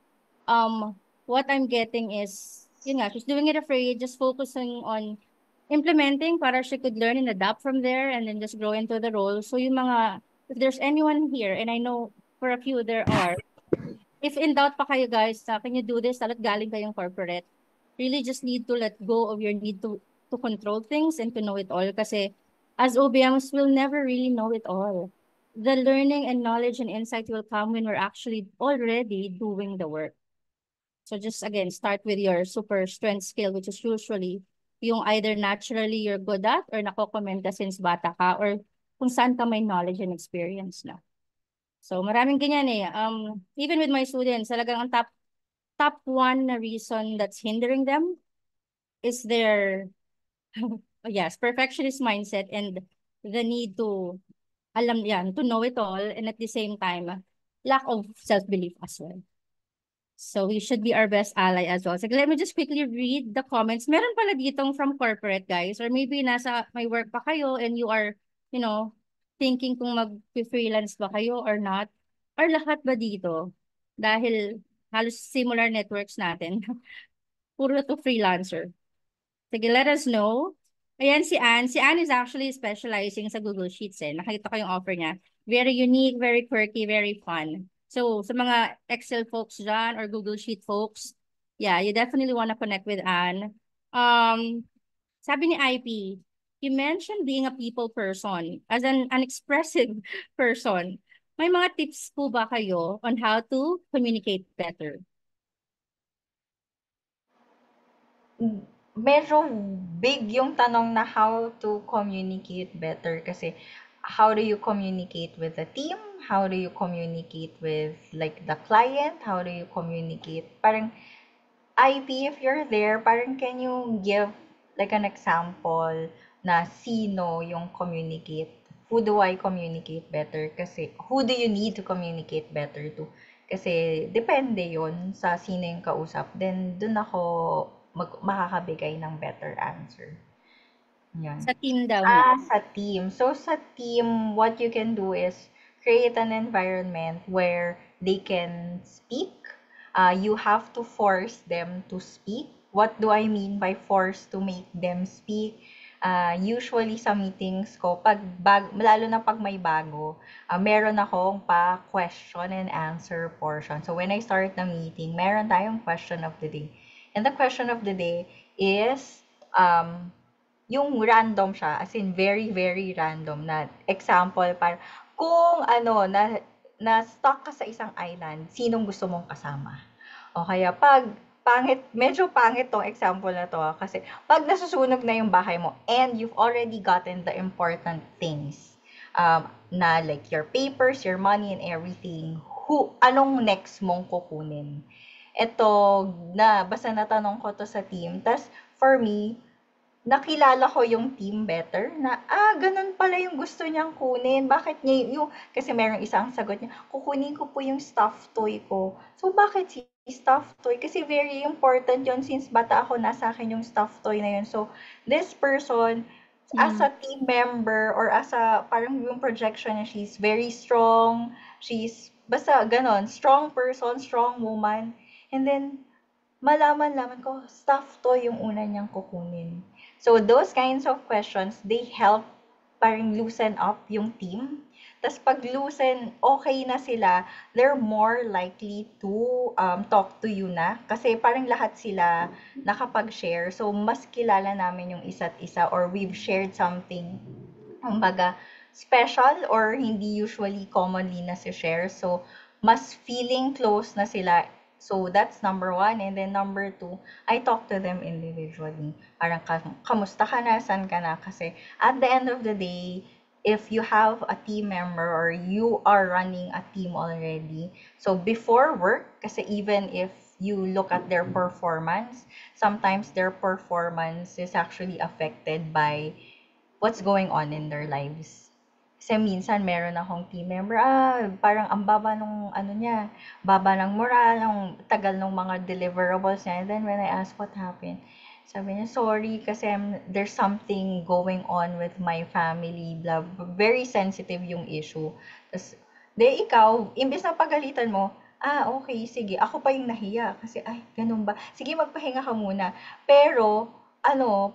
what I'm getting is, yun nga, she's doing it afraid, just focusing on implementing para she could learn and adapt from there and then just grow into the role. So yung mga, if there's anyone here, and I know for a few there are, if in doubt pa kayo guys, can you do this? Dapat galing kayong corporate. Really just need to let go of your need to control things and to know it all. Kasi as OBMs, we'll never really know it all. The learning and knowledge and insight will come when we're actually already doing the work. So just again, start with your super strength skill, which is usually yung either naturally you're good at or nakokomment ka since bata ka or kung saan ka may knowledge and experience na. So maraming ganyan eh. Even with my students, talagang ang top one na reason that's hindering them is their yes, perfectionist mindset and the need to to know it all, and at the same time, lack of self-belief as well. So we should be our best ally as well. So let me just quickly read the comments. Meron pala ditong from corporate guys, or maybe nasa may work pa kayo and you are, thinking kung mag-freelance ba kayo or not. Or lahat ba dito? Dahil halos similar networks natin. Puro to freelancer. Sige, let us know. Ayan si Anne. Si Anne is actually specializing sa Google Sheets eh. Nakita ko yung offer niya. Very unique, very quirky, very fun. So, sa mga Excel folks dyan or Google Sheet folks, yeah, you definitely want to connect with Anne. Sabi ni IP, you mentioned being a people person as an expressive person. May mga tips po ba kayo on how to communicate better? Medyo big yung tanong na how to communicate better kasi how do you communicate with the team? How do you communicate with like the client? How do you communicate? Parang IP, if you're there, parang can you give like an example na sino yung communicate? Who do I communicate better? Kasi who do you need to communicate better to? Kasi depende yon sa sino yung kausap. Then dun ako makakabigay ng better answer. Yan. Sa team daw niya. Sa team. So sa team, what you can do is create an environment where they can speak. You have to force them to speak. What do I mean by force to make them speak? Usually sa meetings ko, lalo na pag may bago, meron akong pa question and answer portion. So when I start the meeting, meron tayong question of the day. And the question of the day is, yung random siya, as in very, very random na example, para kung na stuck ka sa isang island, sinong gusto mong kasama? O kaya pag medyo pangit tong example na to kasi pag nasusunog na yung bahay mo and you've already gotten the important things, na like your papers, your money and everything, anong next mong kukunin? Ito, basta natanong ko to sa team. Tas for me, nakilala ko yung team better na, ganun pala yung gusto niyang kunin. Bakit niya kasi merong isang sagot niya, kukunin ko po yung stuffed toy ko. So, bakit si stuffed toy? Kasi very important yon since bata ako, nasa akin yung stuffed toy na yun. So, this person, as a team member or as a, parang yung projection niya, she's very strong. She's, basta ganon, strong person, strong woman. And then, malaman ko, stuffed toy yung una niyang kukunin. So, those kinds of questions, they help parang loosen up yung team. Tapos pag loosen, okay na sila, they're more likely to talk to you na. Kasi parang lahat sila nakapag-share. So, mas kilala namin yung isa't isa or we've shared something, kumbaga, special or hindi usually commonly na share. So, mas feeling close na sila. So, that's number one. And then number two, I talk to them individually. Parang, kamusta ka na? Saan ka na? Kasi at the end of the day, if you have a team member or you are running a team already, so before work, kasi even if you look at their performance, sometimes their performance is actually affected by what's going on in their lives. Kasi minsan meron akong team member, parang ang baba nung baba ng moral, ang tagal ng mga deliverables niya. And then when I ask what happened, sabi niya, sorry kasi there's something going on with my family, blah, very sensitive yung issue. Tapos, ikaw, imbes na pagalitan mo, okay, sige, ako pa yung nahiya. Kasi, ganun ba? Sige, magpahinga ka muna. Pero,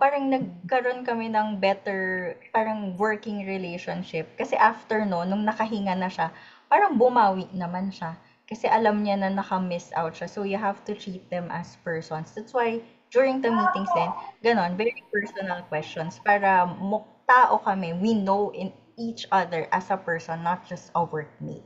parang nagkaroon kami ng better, parang working relationship. Kasi after nung nakahinga na siya, parang bumawi naman siya. Kasi alam niya na naka-miss out siya. So, you have to treat them as persons. That's why, during the meetings din, ganon, very personal questions. Para tao kami, we know in each other as a person, not just a workmate.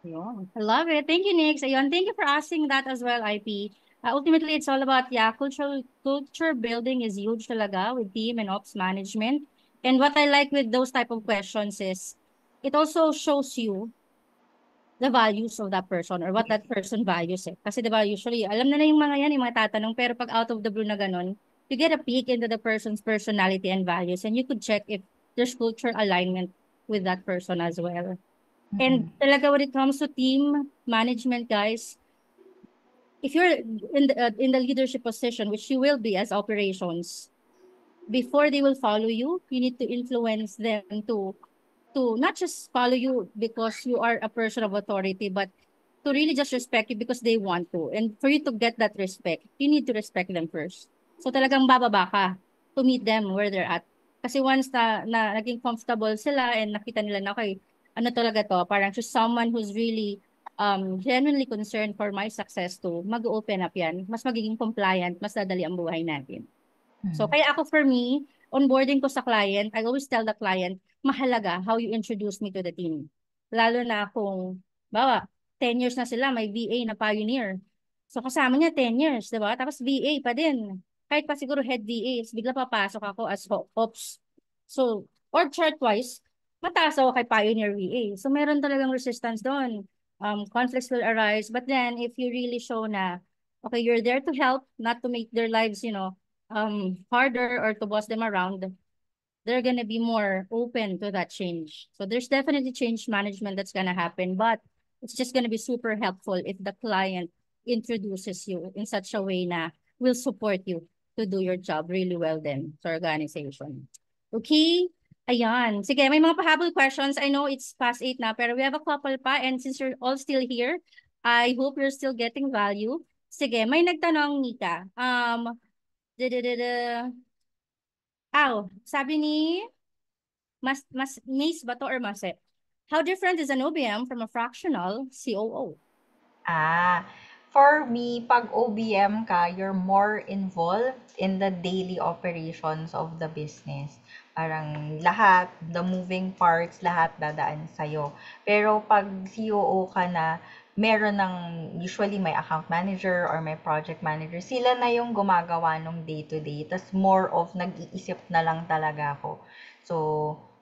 Yeah, I love it. Thank you, Nix. Ayun, thank you for asking that as well, IP. Ultimately, it's all about, culture building is huge talaga with team and ops management. And what I like with those type of questions is, it also shows you the values of that person or what that person values eh. Kasi diba, usually, alam na yung mga yan, yung mga tatanong, pero pag out of the blue na ganun, you get a peek into the person's personality and values and you could check if there's culture alignment with that person as well. And talaga when it comes to team management, guys, if you're in the leadership position, which you will be as operations, before they will follow you, you need to influence them to not just follow you because you are a person of authority, but to really just respect you because they want to. And for you to get that respect, you need to respect them first. So talagang bababa ka to meet them where they're at. Kasi once na naging comfortable sila and nakita nila na, okay, ano talaga to, parang just someone who's really genuinely concerned for my success to mag-open up yan. Mas magiging compliant, mas dadali ang buhay natin. So kaya ako for me, onboarding ko sa client, I always tell the client, mahalaga how you introduce me to the team. Lalo na kung, bawa, 10 years na sila, may VA na pioneer. So kasama niya 10 years, di ba? Tapos VA pa din. Kahit pa siguro head VA, bigla papasok ako as ops. So, org chart-wise, mataas ako kay pioneer VA. So meron talagang resistance doon. Conflicts will arise. But then, if you really show na, okay, you're there to help, not to make their lives, harder or to boss them around, they're gonna be more open to that change. So there's definitely change management that's gonna happen, but it's just gonna be super helpful if the client introduces you in such a way na will support you to do your job really well then sa organization. Okay? Ayan. Sige, may mga pahabol questions. I know it's past 8 na, pero we have a couple pa. And since you're all still here, I hope you're still getting value. Sige, may nagtanong, Nika. Sabi ni Mace ba to or Mase? How different is an OBM from a fractional COO? For me, pag OBM ka, you're more involved in the daily operations of the business. Parang lahat, the moving parts, lahat dadaan sa'yo. Pero pag COO ka na, meron ng, usually may account manager or may project manager, sila na yung gumagawa ng day-to-day. Tas more of nag-iisip na lang talaga ako. So,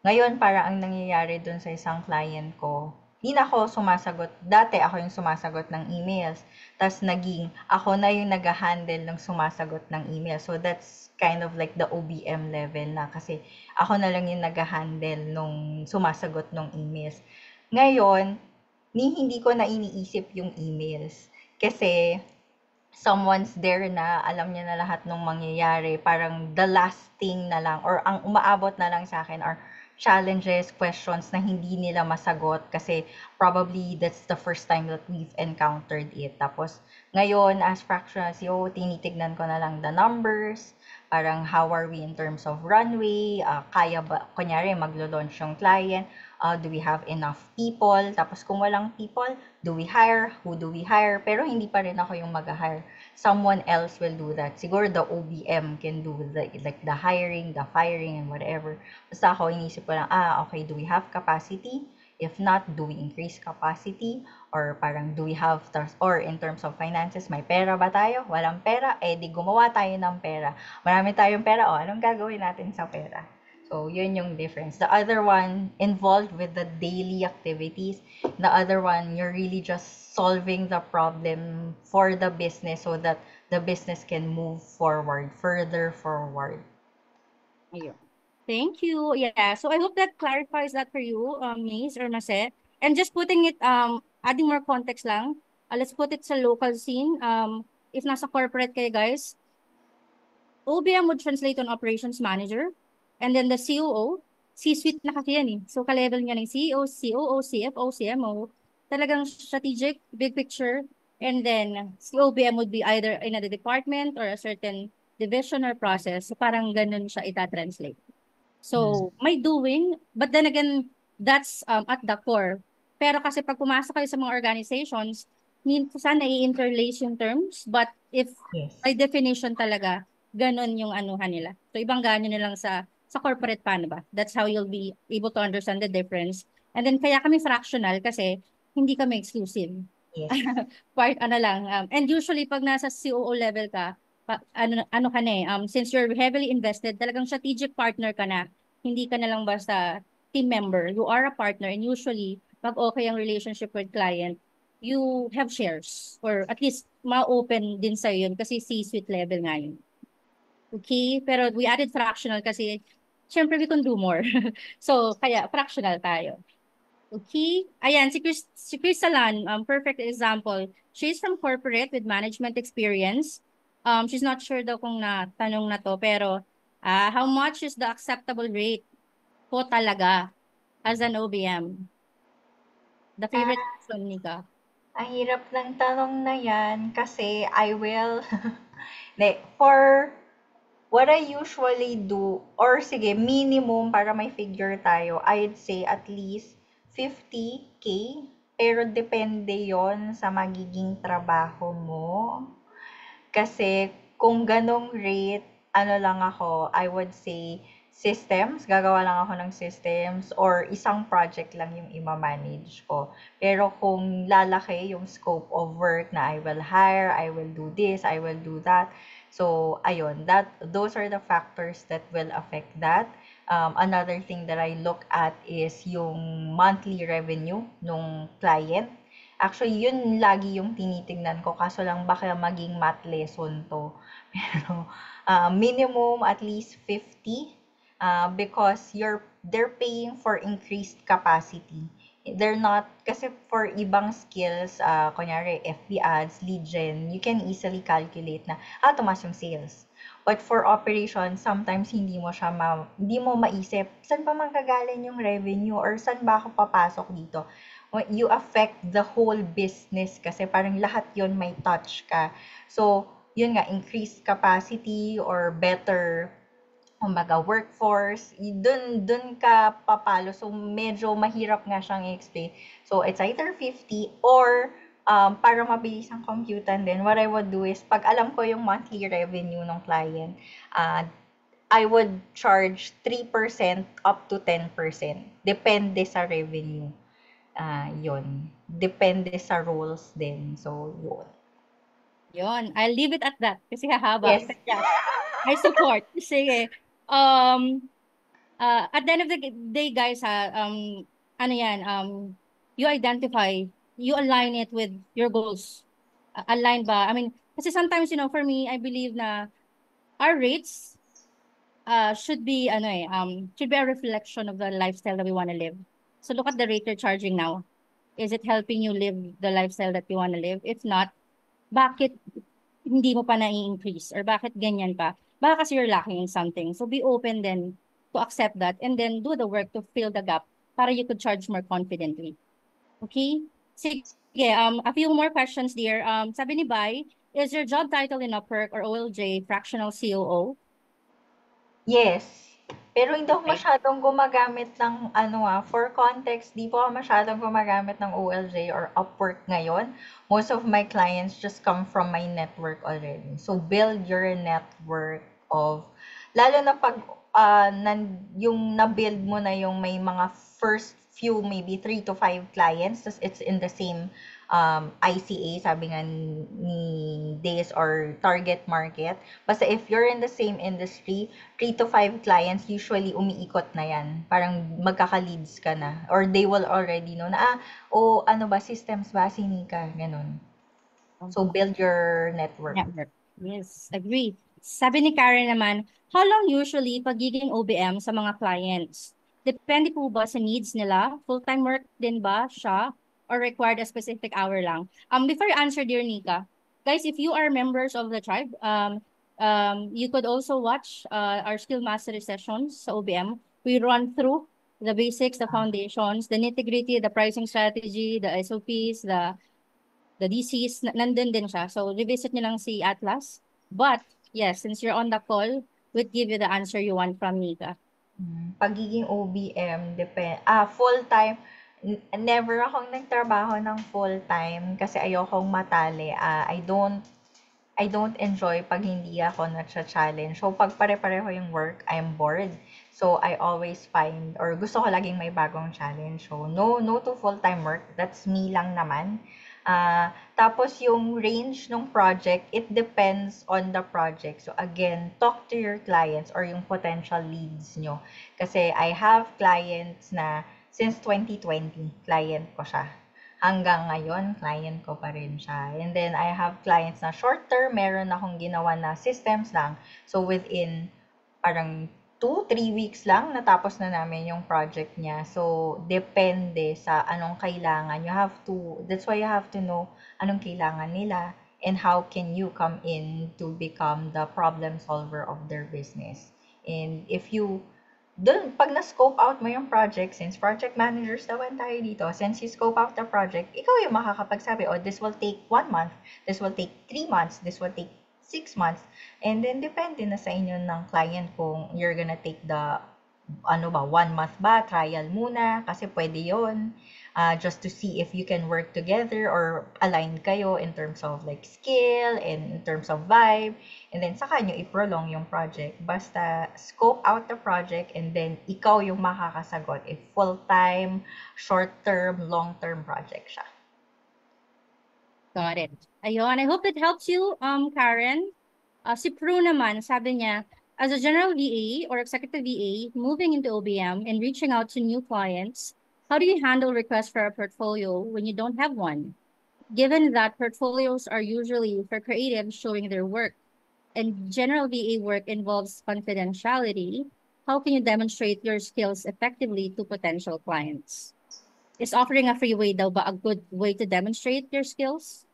ngayon para ang nangyayari dun sa isang client ko, hindi na ako sumasagot. Dati ako yung sumasagot ng emails. Tapos naging ako na yung nag-handle ng sumasagot ng email. So that's kind of like the OBM level na kasi ako na lang yung nag-handle nung sumasagot ng emails. Ngayon, hindi ko na iniisip yung emails. Kasi someone's there na alam niya na lahat ng mangyayari. Parang the last thing na lang or ang umaabot na lang sa akin are challenges, questions na hindi nila masagot kasi probably that's the first time that we've encountered it. Tapos ngayon as fractional CEO, tinitignan ko na lang the numbers, parang how are we in terms of runway, kaya ba, kunyari maglo-launch yung client, do we have enough people, tapos kung walang people, do we hire, who do we hire, pero hindi pa rin ako yung mag-hire. Someone else will do that. Siguro the OBM can do like the hiring, the firing, and whatever. Basta ako inisip ko lang, okay, do we have capacity? If not, do we increase capacity? Or parang do we have, or in terms of finances, may pera ba tayo? Walang pera? Di gumawa tayo ng pera. Marami tayong pera, anong gagawin natin sa pera? So, yun yung difference. The other one, involved with the daily activities. The other one, you're really just solving the problem for the business so that the business can move forward, further forward. Ayun. Thank you. Yeah, so I hope that clarifies that for you, Mace or Mase. And just putting it, adding more context lang, let's put it sa local scene. If nasa corporate kayo guys, OBM would translate on operations manager, and then the COO, C-suite na kasi yan eh. So ka-level niya ng CEO, COO, CFO, CMO, talagang strategic, big picture, and then OBM would be either in a department or a certain division or process. So parang ganun siya ita-translate. So may doing, but then again, that's at the core. Pero kasi pag pumasok kayo sa mga organizations, minsan i-interlace yung terms, but if by definition talaga, ganun yung anuhan nila. So ibang ganyan nilang sa corporate paano ba? That's how you'll be able to understand the difference. And then kaya kami fractional kasi hindi kami exclusive. Yes. Part lang. And usually pag nasa COO level ka, ano ka na since you're heavily invested, talagang strategic partner ka na. Hindi ka na lang basta team member. You are a partner and usually pag okay ang relationship with client, you have shares or at least ma-open din sa'yo yun kasi C-suite level nga yun. Okay, pero we added fractional kasi syempre we can do more. So, kaya fractional tayo. Okay, ayan, si Chris Salan, perfect example. She's from corporate with management experience. She's not sure daw kung natanong na to, pero how much is the acceptable rate po talaga as an OBM? The favorite question, Nika. Ang hirap ng tanong na yan kasi I will... for what I usually do, or sige, minimum para may figure tayo, I'd say at least 50K. Pero depende yon sa magiging trabaho mo. Kasi kung ganong rate, ano lang ako, I would say systems, gagawa lang ako ng systems or isang project lang yung ima-manage ko. Pero kung lalaki yung scope of work na I will hire, I will do this, I will do that. So, ayun, those are the factors that will affect that. Another thing that I look at is yung monthly revenue nung client. Actually, yun lagi yung tinitingnan ko. Kaso lang baka maging math lesson to. Pero minimum at least 50 because they're paying for increased capacity. They're not, kasi for ibang skills, kunyari FB ads, lead gen, you can easily calculate na, tumas yung sales. But for operations, sometimes hindi mo maisip, saan pa manggagaling yung revenue or saan ba ako papasok dito? You affect the whole business kasi parang lahat yon may touch ka. So, yun nga, increased capacity or better kumbaga workforce, dun ka papalo. So, medyo mahirap nga siyang i-explain. So, it's either 50 or para mabilis ang computan din, what I would do is, pag alam ko yung monthly revenue ng client, I would charge 3% up to 10%. Depende sa revenue. Yun. Depende sa roles din. So, yun. Yun. I'll leave it at that kasi hahaba. Yes. Yeah. I support. Sige. At the end of the day, guys, ano yan, you identify, you align it with your goals. Align ba? I mean, kasi sometimes, for me, I believe na our rates should be, should be a reflection of the lifestyle that we want to live. So look at the rate you're charging now. Is it helping you live the lifestyle that you want to live? If not, bakit hindi mo pa na-increase? Or bakit ganyan pa? Baka kasi you're lacking in something. So be open then to accept that and then do the work to fill the gap para you could charge more confidently. Okay? Sige, a few more questions dear. Sabi ni Bai, is your job title in Upwork or OLJ fractional COO? Yes. Pero hindi ako masyadong gumagamit ng for context, di po ako masyadong gumagamit ng OLJ or Upwork ngayon. Most of my clients just come from my network already. So build your network of, lalo na pag yung na-build mo na yung may mga first few, maybe 3 to 5 clients, tas it's in the same ICA, sabi nga ni Days or target market. Basta if you're in the same industry, 3 to 5 clients, usually umiikot na yan. Parang magkaka-leads ka na. Or they will already know na, ano ba, systems ba, sinika, ganun. So, build your network. Yes, agree. Sabi ni Karen naman, how long usually pagiging OBM sa mga clients? Depende po ba sa needs nila? Full-time work din ba siya? Or required a specific hour lang? Before you answer, dear Nika, guys, if you are members of the tribe, you could also watch our skill mastery sessions sa OBM. We run through the basics, the foundations, the nitty-gritty, the pricing strategy, the SOPs, the DCs, nandun din siya. So, revisit nyo lang si Atlas. But, yes, since you're on the call, we'd give you the answer you want from Nika. Pagiging OBM, full-time, never akong nagtrabaho ng full-time kasi ayokong matali. I don't enjoy pag hindi ako na-challenge. So, pag pare-pareho yung work, I'm bored. So, I always find, or gusto ko laging may bagong challenge. So, no to full-time work. That's me lang naman. Tapos yung range ng project, it depends on the project. So again, talk to your clients or yung potential leads nyo. Kasi I have clients na since 2020, client ko siya. Hanggang ngayon, client ko pa rin siya. And then I have clients na short term, meron akong ginawa na systems lang. So within parang 2-3 weeks lang, natapos na namin yung project niya. So, depende sa anong kailangan. That's why you have to know anong kailangan nila and how can you come in to become the problem solver of their business. And if you, pag na-scope out mo yung project, since project managers naman tayo dito, since you scope out the project, ikaw yung makakapagsabi, this will take 1 month, this will take 3 months, this will take 6 months. And then, depende na sa inyo ng client kung you're gonna take the, 1 month ba, trial muna, kasi pwede yon, just to see if you can work together or align kayo in terms of like skill and in terms of vibe. And then, saka nyo i-prolong yung project. Basta scope out the project and then ikaw yung makakasagot if full-time, short-term, long-term project siya. Got it. Ayun, I hope that helps you, Karen. Si Prue naman, sabi niya, as a general VA or executive VA, moving into OBM and reaching out to new clients, how do you handle requests for a portfolio when you don't have one? Given that portfolios are usually for creatives showing their work and general VA work involves confidentiality, how can you demonstrate your skills effectively to potential clients? Is offering a free way daw ba a good way to demonstrate your skills?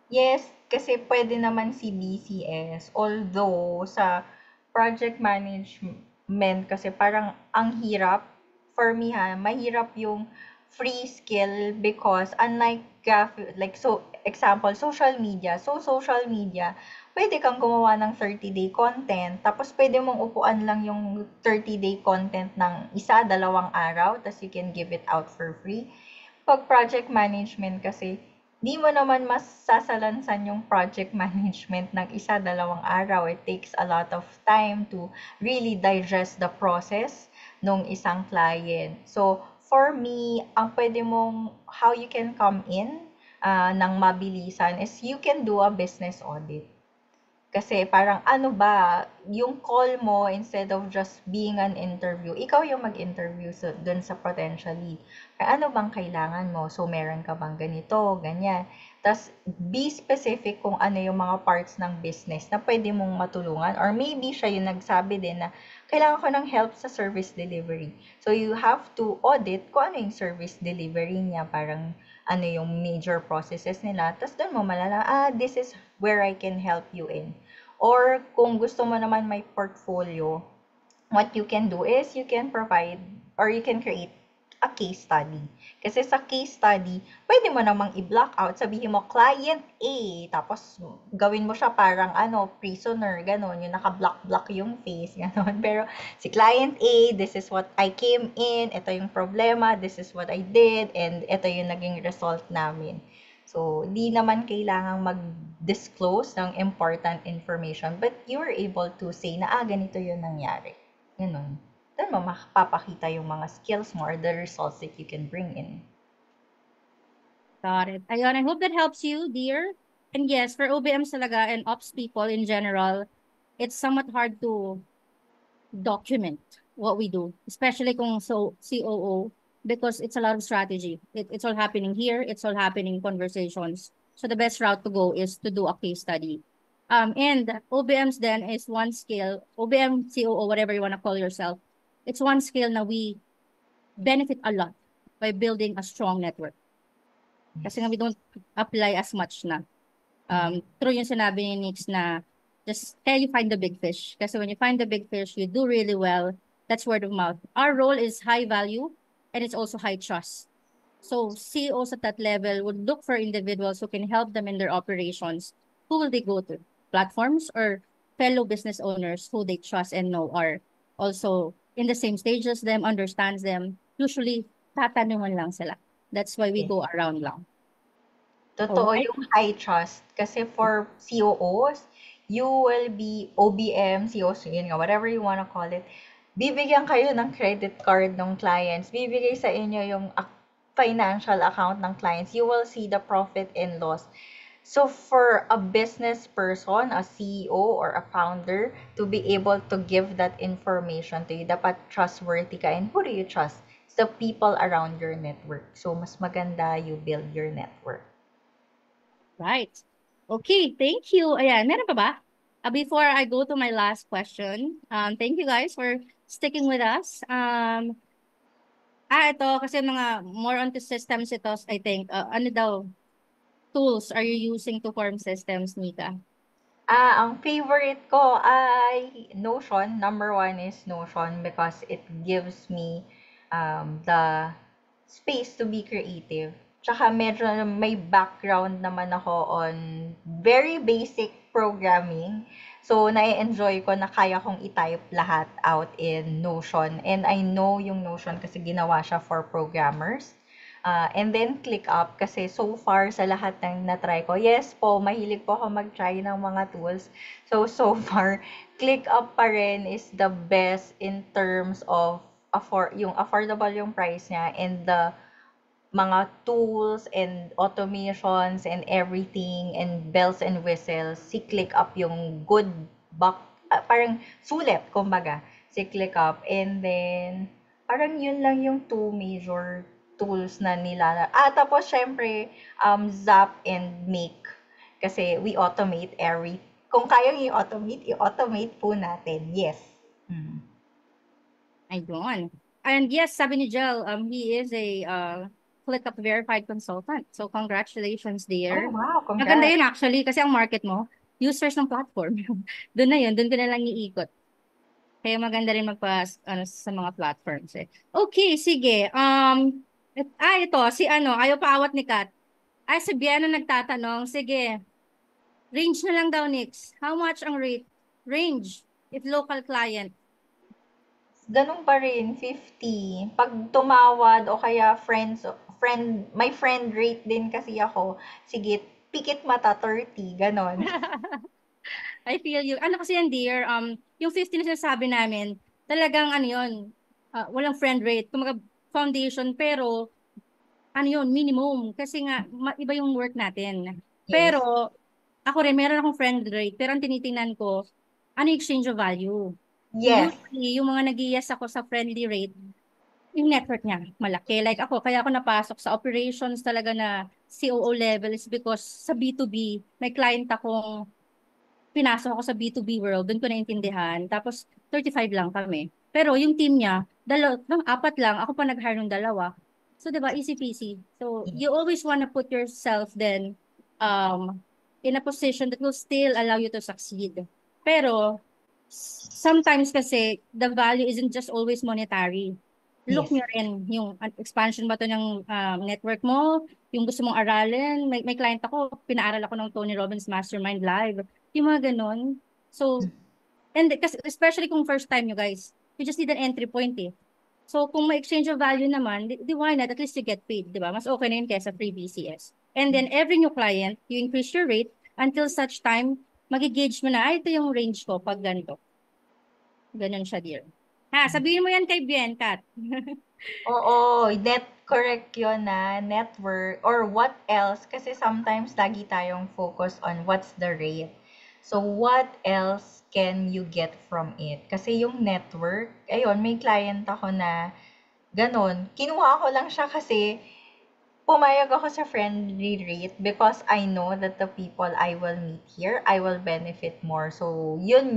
Yes, kasi pwede naman si BCS. Although, sa project management, kasi parang ang hirap, for me mahirap yung free skill because unlike example, social media. So, social media, pwede kang gumawa ng 30-day content, tapos pwede mong upuan lang yung 30-day content ng 1-2 araw, tapos you can give it out for free. Pag project management kasi, di mo naman masasalansan yung project management ng 1-2 araw. It takes a lot of time to really digest the process nung isang client. So, for me, ang pwede mong, how you can come in ng mabilisan is you can do a business audit. Kasi parang ano ba, yung call mo instead of just being an interview, ikaw yung mag-interview dun sa potential lead. Kaya ano bang kailangan mo? So, meron ka bang ganito, ganyan. Tapos, be specific kung ano yung mga parts ng business na pwede mong matulungan. Or maybe siya yung nagsabi din na kailangan ko ng help sa service delivery. So, you have to audit kung ano yung service delivery niya. Parang ano yung major processes nila. Tapos doon mo malalaman, this is where I can help you in. Or kung gusto mo naman may portfolio, what you can do is you can provide or you can create a case study. Kasi sa case study, pwede mo namang i-block out. Sabihin mo, client A. Tapos, gawin mo siya parang, prisoner, gano'n. Yung naka-block-block yung face, gano'n. Pero, si client A, this is what I came in. Ito yung problema. This is what I did. And ito yung naging result namin. So, di naman kailangang mag-disclose ng important information. But you were able to say na, ganito yung nangyari. Ganun. Doon mo mapapakita yung mga skills mo or the results that you can bring in. Got it. Ayun, I hope that helps you, dear. And yes, for OBMs talaga and ops people in general, it's somewhat hard to document what we do, especially kung COO, because it's a lot of strategy. It's all happening here. It's all happening in conversations. So the best route to go is to do a case study. And OBMs then is one skill, OBM, COO, whatever you want to call yourself. It's one skill na we benefit a lot by building a strong network. Kasi nga we don't apply as much na. True yung sinabi ni Nix na just kaya you find the big fish. Kasi when you find the big fish, you do really well. That's word of mouth. Our role is high value and it's also high trust. So CEOs at that level would look for individuals who can help them in their operations. Who will they go to? Platforms or fellow business owners who they trust and know are also in the same stage as them, understands them. Usually, tatanungan lang sila. That's why we go around lang. Totoo yung high trust. Kasi for COOs, you will be OBM, COOs, yun nga, whatever you wanna call it, bibigyan kayo ng credit card ng clients, bibigay sa inyo yung financial account ng clients, you will see the profit and loss. So for a business person, a CEO or a founder, to be able to give that information to you, dapat trustworthy ka. And who do you trust? It's the people around your network. So mas maganda you build your network. Right. Okay, thank you. Ayan, meron pa ba? Before I go to my last question, thank you guys for sticking with us. Ito kasi mga more onto systems ito, I think. Ano daw, tools are you using to form systems, Nika? Ang favorite ko ay Notion. Number 1 is Notion because it gives me the space to be creative. Tsaka medyo may background naman ako on very basic programming. So, na-enjoy ko na kaya kong i-type lahat out in Notion. And I know yung Notion kasi ginawa siya for programmers. And then ClickUp kasi so far sa lahat ng na-try ko, yes po, mahilig po ako mag-try ng mga tools. So far, ClickUp pa rin is the best in terms of yung affordable yung price niya and the mga tools and automations and everything and bells and whistles. Si ClickUp yung good parang sulit, kumbaga, si ClickUp. And then, parang yun lang yung two major tools na nila. Tapos syempre, Zap and Make. Kasi we automate kung kayang i-automate po natin. Yes. Ayun. And yes, sabi ni Jel, he is a ClickUp verified consultant. So congratulations there. Oh, wow. Maganda Congrats. yun actually kasi ang market mo, users ng platform. Doon na yun, doon ko na lang iikot. Kaya maganda rin sa mga platforms eh. Okay, sige. Ito, ayaw paawat ni Kat. Si Biana nagtatanong, sige, range na lang daw, Nix. How much ang rate? Range, if local client. Ganun pa rin, 50. Pag tumawad o kaya may friend rate din kasi ako, sige, pikit mata 30, ganon. I feel you. Ano kasi yan, dear, yung 50 na sinasabi namin, talagang yun, walang friend rate, kumaga foundation, pero yun, minimum. Kasi nga, iba yung work natin. Yes. Pero, ako rin, meron akong friend rate, pero ang tinitingnan ko, yung exchange of value. Yes. Usually, yung mga nag-yes ako sa friendly rate, yung network niya, malaki. Like ako, kaya ako napasok sa operations talaga na COO level is because sa B2B, may client akong pinasok ako sa B2B world, doon ko naintindihan. Tapos, 35 lang kami. Pero yung team niya, apat lang, ako pa nag-hire ng dalawa. So, di ba, easy peasy. So, you always want to put yourself then in a position that will still allow you to succeed. Pero, sometimes kasi, the value isn't just always monetary. Look nyo rin yung expansion ba to ng network mo, yung gusto mong aralin. May client ako, pinaaral ako ng Tony Robbins Mastermind Live. Yung mga ganun. So, and kasi, especially kung first time you guys, you just need an entry point eh. So, kung may exchange of value naman, di why not? At least you get paid, di ba? Mas okay na yun kaysa free BCS. And then, every new client, you increase your rate until such time, magigauge mo na, ito yung range ko pag ganito. Ganun siya, dear. Sabihin mo yan kay Bien, Kat. Oo, correct yun na network or what else kasi sometimes lagi tayong focus on what's the rate. So what else can you get from it? Kasi yung network, ayun, may client ako na ganun. Kinuha ko lang siya kasi pumayag ako sa friendly rate because I know that the people I will meet here, I will benefit more. So, yun.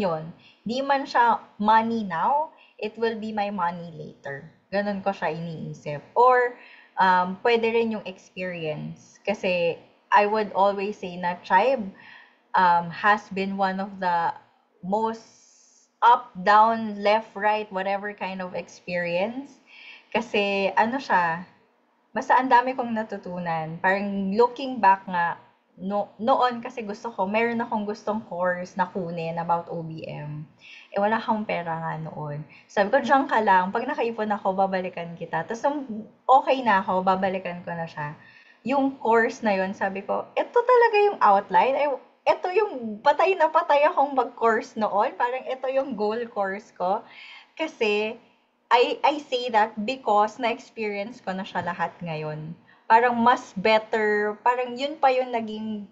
Di man siya money now, it will be my money later. Ganun ko siya iniisip. Or, pwede rin yung experience. Kasi, I would always say na Tribe has been one of the most up, down, left, right, whatever kind of experience. Kasi, siya, basta ang dami kong natutunan. Parang looking back nga, noon kasi meron akong gustong course na kunin about OBM. Wala akong pera nga noon. Sabi ko, diyan ka lang. Pag nakaipon ako, babalikan kita. Tapos, okay na ako, babalikan ko na siya. Yung course na yon sabi ko, ito talaga yung outline. Ito yung patay na patay akong mag-course noon. Parang ito yung goal course ko. Kasi, I say that because na-experience ko na siya lahat ngayon. Parang mas better, parang yun pa yung naging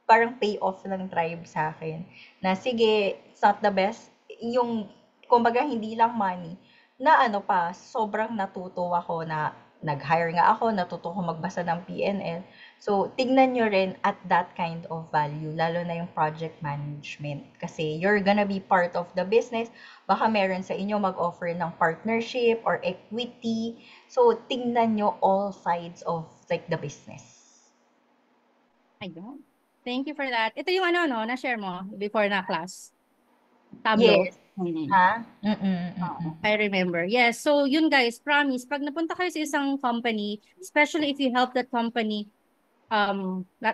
parang payoff ng Tribe sa akin. Na sige, it's not the best. Yung, kumbaga, hindi lang money. Na sobrang natuto ako na nag-hire nga ako, natuto ko magbasa ng PNL. So, tignan nyo rin at that kind of value, lalo na yung project management. Kasi you're gonna be part of the business. Baka meron sa inyo mag-offer ng partnership or equity. So, tingnan nyo all sides of the business. Ayun. Thank you for that. Ito yung na-share mo before na class. Tableau. Yes. Ha? I remember. Yes. So, yun guys, promise, pag napunta kayo sa isang company, especially if you help that company,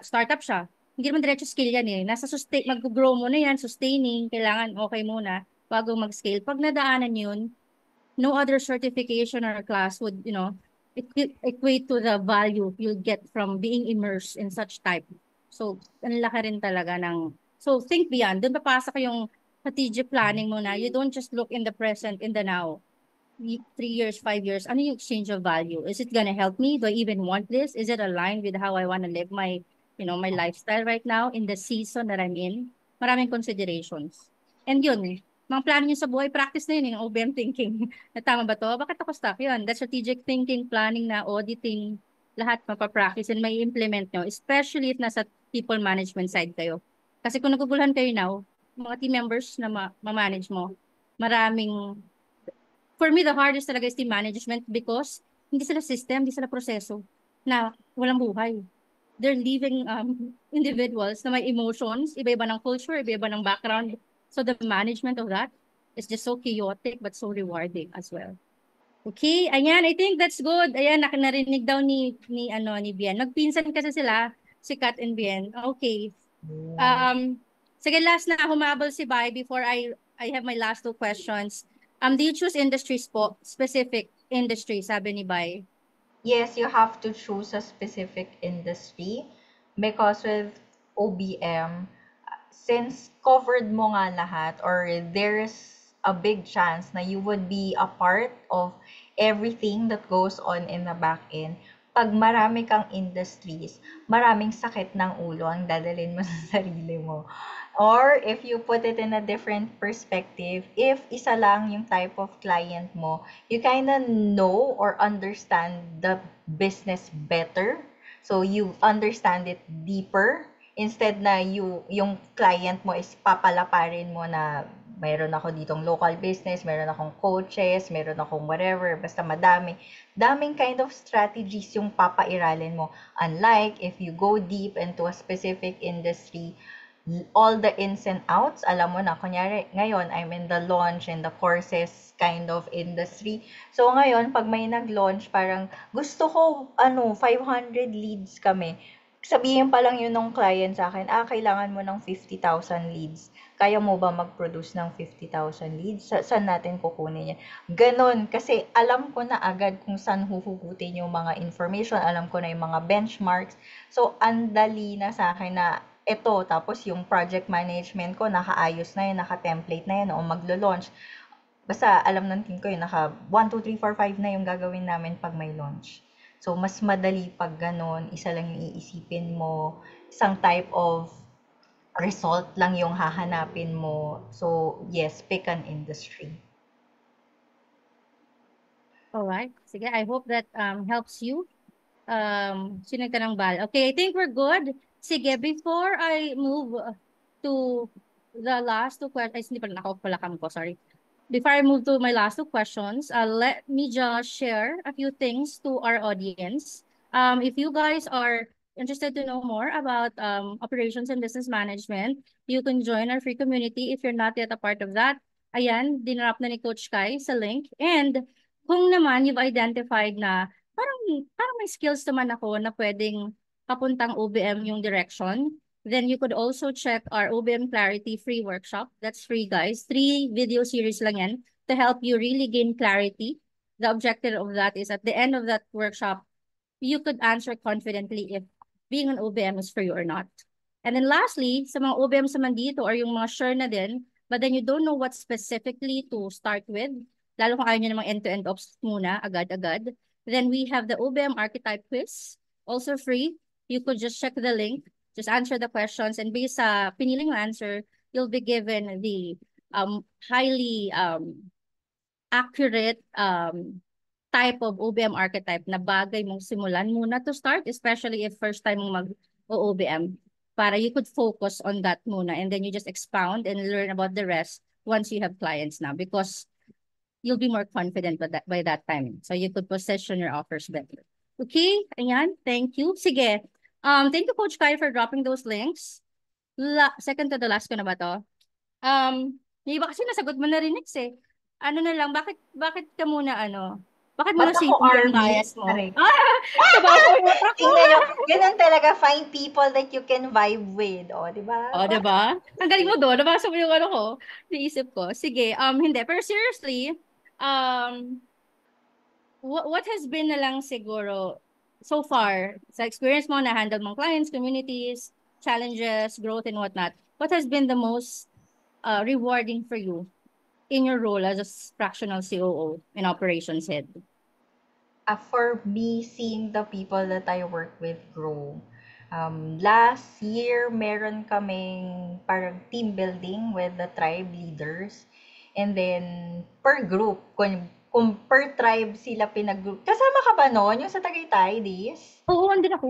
startup siya, hindi naman diretso scale yan eh. Nasa mag-grow mo na yan, sustaining, kailangan okay muna bago mag-scale. Pag nadaanan yun, no other certification or class would, equate to the value you'll get from being immersed in such type. So, ang laki rin talaga so think beyond. Doon papasok yung strategic planning mo na. You don't just look in the present, in the now. 3 years, 5 years, ano yung exchange of value? Is it gonna help me? Do I even want this? Is it aligned with how I want to live my lifestyle right now in the season that I'm in? Maraming considerations. And yun, mga plano nyo sa buhay, practice na yun, yung OBM thinking. Na tama ba to? Bakit ako stuck yun? That strategic thinking, planning na, auditing, lahat mapapractice and may implement nyo, especially if nasa people management side kayo. Kasi kung naguguluhan kayo now, mga team members na ma-manage mo, maraming for me, the hardest talaga is team management because hindi sila system, hindi sila proseso na walang buhay. They're living individuals na may emotions, iba-iba ng culture, iba-iba ng background. So the management of that is just so chaotic but so rewarding as well. Okay, ayan, I think that's good. Ayan, narinig daw ni Bien. Magpinsan kasi sila, si Kat and Bien. Okay. Sige, last na humabol si Bai before I have my last 2 questions. Do you choose industries po? Specific industry, sabi ni Bai. Yes, you have to choose a specific industry because with OBM, since covered mo nga lahat or there's a big chance na you would be a part of everything that goes on in the back end, pag marami kang industries, maraming sakit ng ulo ang dadalhin mo sa sarili mo. Or if you put it in a different perspective, if isa lang yung type of client mo, you kind of know or understand the business better. So you understand it deeper instead na yung client mo is papalaparin mo na mayroon ako ditong local business, mayroon akong coaches, mayroon akong whatever, basta madami. Daming kind of strategies yung papairalin mo. Unlike if you go deep into a specific industry, all the ins and outs, alam mo na, kunyari, ngayon, I'm in the launch and the courses kind of industry. So, ngayon, pag may nag-launch, parang, gusto ko, 500 leads kami. Sabihin pa lang yun ng client sa akin, kailangan mo ng 50,000 leads. Kaya mo ba mag-produce ng 50,000 leads? Saan natin kukunin yan? Ganon, kasi alam ko na agad kung saan huhugutin yung mga information, alam ko na yung mga benchmarks. So, andali na sa akin na ito, tapos yung project management ko, nakaayos na yun, naka-template na yun, o maglo-launch. Basta alam ng team ko yun, naka 1, 2, 3, 4, 5 na yung gagawin namin pag may launch. So, mas madali pag ganun, isa lang yung iisipin mo, isang type of result lang yung hahanapin mo. So, yes, pick an industry. Alright. Sige, I hope that helps you. Sino nagtanong Bal? Okay, I think we're good. Sige, before I move to the last 2 questions, hindi pala nakapalakam ko, sorry. Before I move to my last 2 questions, let me just share a few things to our audience. If you guys are interested to know more about operations and business management, you can join our free community if you're not yet a part of that. Ayan, dinrap na ni Coach Kai sa link. And kung naman you've identified na parang may skills naman ako na pwedeng papuntang OBM yung direction, then you could also check our OBM Clarity free workshop. That's free, guys. 3 video series lang yan to help you really gain clarity. The objective of that is at the end of that workshop, you could answer confidently if being an OBM is for you or not. And then lastly, sa mga OBM sa dito or yung mga sure na din, but then you don't know what specifically to start with, lalo kung ayaw nyo namang end-to-end ops muna, agad-agad, then we have the OBM archetype quiz, also free. You could just check the link, just answer the questions, and based sa piniling answer, you'll be given the highly accurate type of OBM archetype na bagay mong simulan muna to start, especially if first time mong mag-OBM, para you could focus on that muna and then you just expound and learn about the rest once you have clients now because you'll be more confident by that time. So you could position your offers better. Okay, ayan, thank you. Sige, thank you Coach Kai for dropping those links. Second to the last ko na ba to? Yung iba kasi nasagot mo na rin next eh. Ano na lang, bakit ka muna Bakit mo Ba't ako nasipin yung army? bias mo? Correct. Trabaho yung utak mo. Tingnan nyo, ganun talaga, find people that you can vibe with. O, di ba? O, diba? Ang galing mo doon. Nabasa mo yung ano ko. Naisip ko. Sige, hindi. Pero seriously, what has been na lang siguro so far sa experience mo na handle mong clients, communities, challenges, growth, and whatnot? What has been the most rewarding for you in your role as a fractional COO and operations head? For me, seeing the people that I work with grow. Last year, meron kaming parang team building with the tribe leaders. And then, per group, kung per tribe sila pinag-group. Kasama ka ba noon? Yung sa Tagaytay, Dis? Oo, andun ako.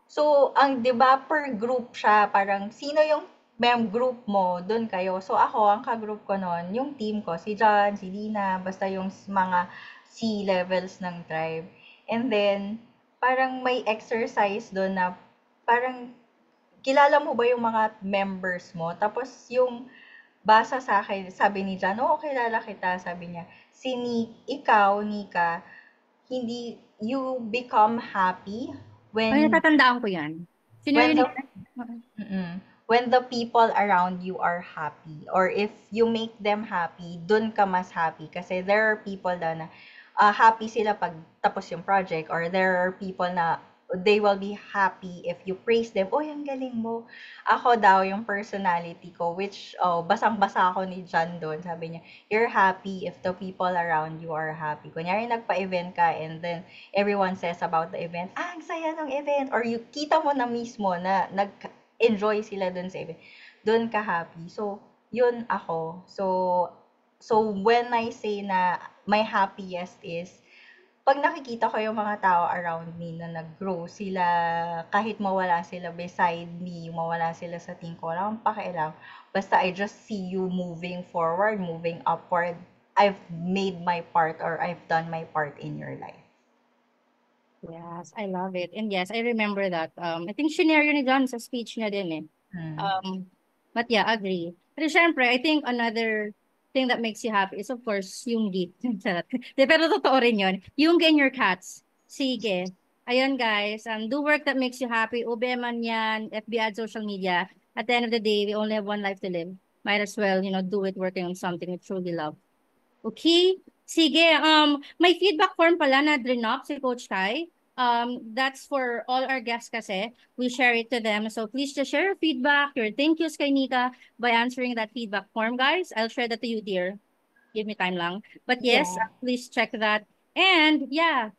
So, di ba, per group siya, parang sino yung group mo, dun kayo. So, ako, ang ka-group ko noon, yung team ko, si John, si Dina, basta yung mga C-levels ng tribe. And then, parang may exercise doon na parang kilala mo ba yung mga members mo? Tapos yung basa sa akin, sabi ni John, oo, kilala kita, sabi niya. Ikaw, Nika, hindi, you become happy Ay, when natatandaan ko yan. Sino when yun? the when the people around you are happy, or if you make them happy, dun ka mas happy kasi there are people na happy sila pag tapos yung project, or there are people na they will be happy if you praise them. Oh, ang galing mo. Ako daw, yung personality ko, which, basang-basa ako ni John doon. Sabi niya, you're happy if the people around you are happy. Kunyari, nagpa-event ka and then everyone says about the event, ang saya ng event. Or you kita mo na mismo na nag-enjoy sila doon sa event. Doon ka happy. So, yun ako. So when I say na my happiest is pag nakikita ko yung mga tao around me na nag-grow sila, kahit mawala sila beside me, mawala sila sa team ko, wala akong pakialam. Basta I just see you moving forward, moving upward. I've made my part, or I've done my part in your life. Yes, I love it. And yes, I remember that. I think scenario ni John sa speech niya din eh. But yeah, agree. Pero syempre, I think another thing that makes you happy is of course yung gift. Pero totoo rin yun. Yung and your cats. Sige. Ayun guys, do work that makes you happy. UBM man yan, FB ad, social media. At the end of the day, we only have one life to live. Might as well, do it working on something we truly love. Okay? Sige, may feedback form pala na drinop si Coach Kai. That's for all our guests kasi. We share it to them. So please just share your feedback, your thank yous kay Nika by answering that feedback form, guys. I'll share that to you, dear. Give me time lang. But yes, please check that. And yeah,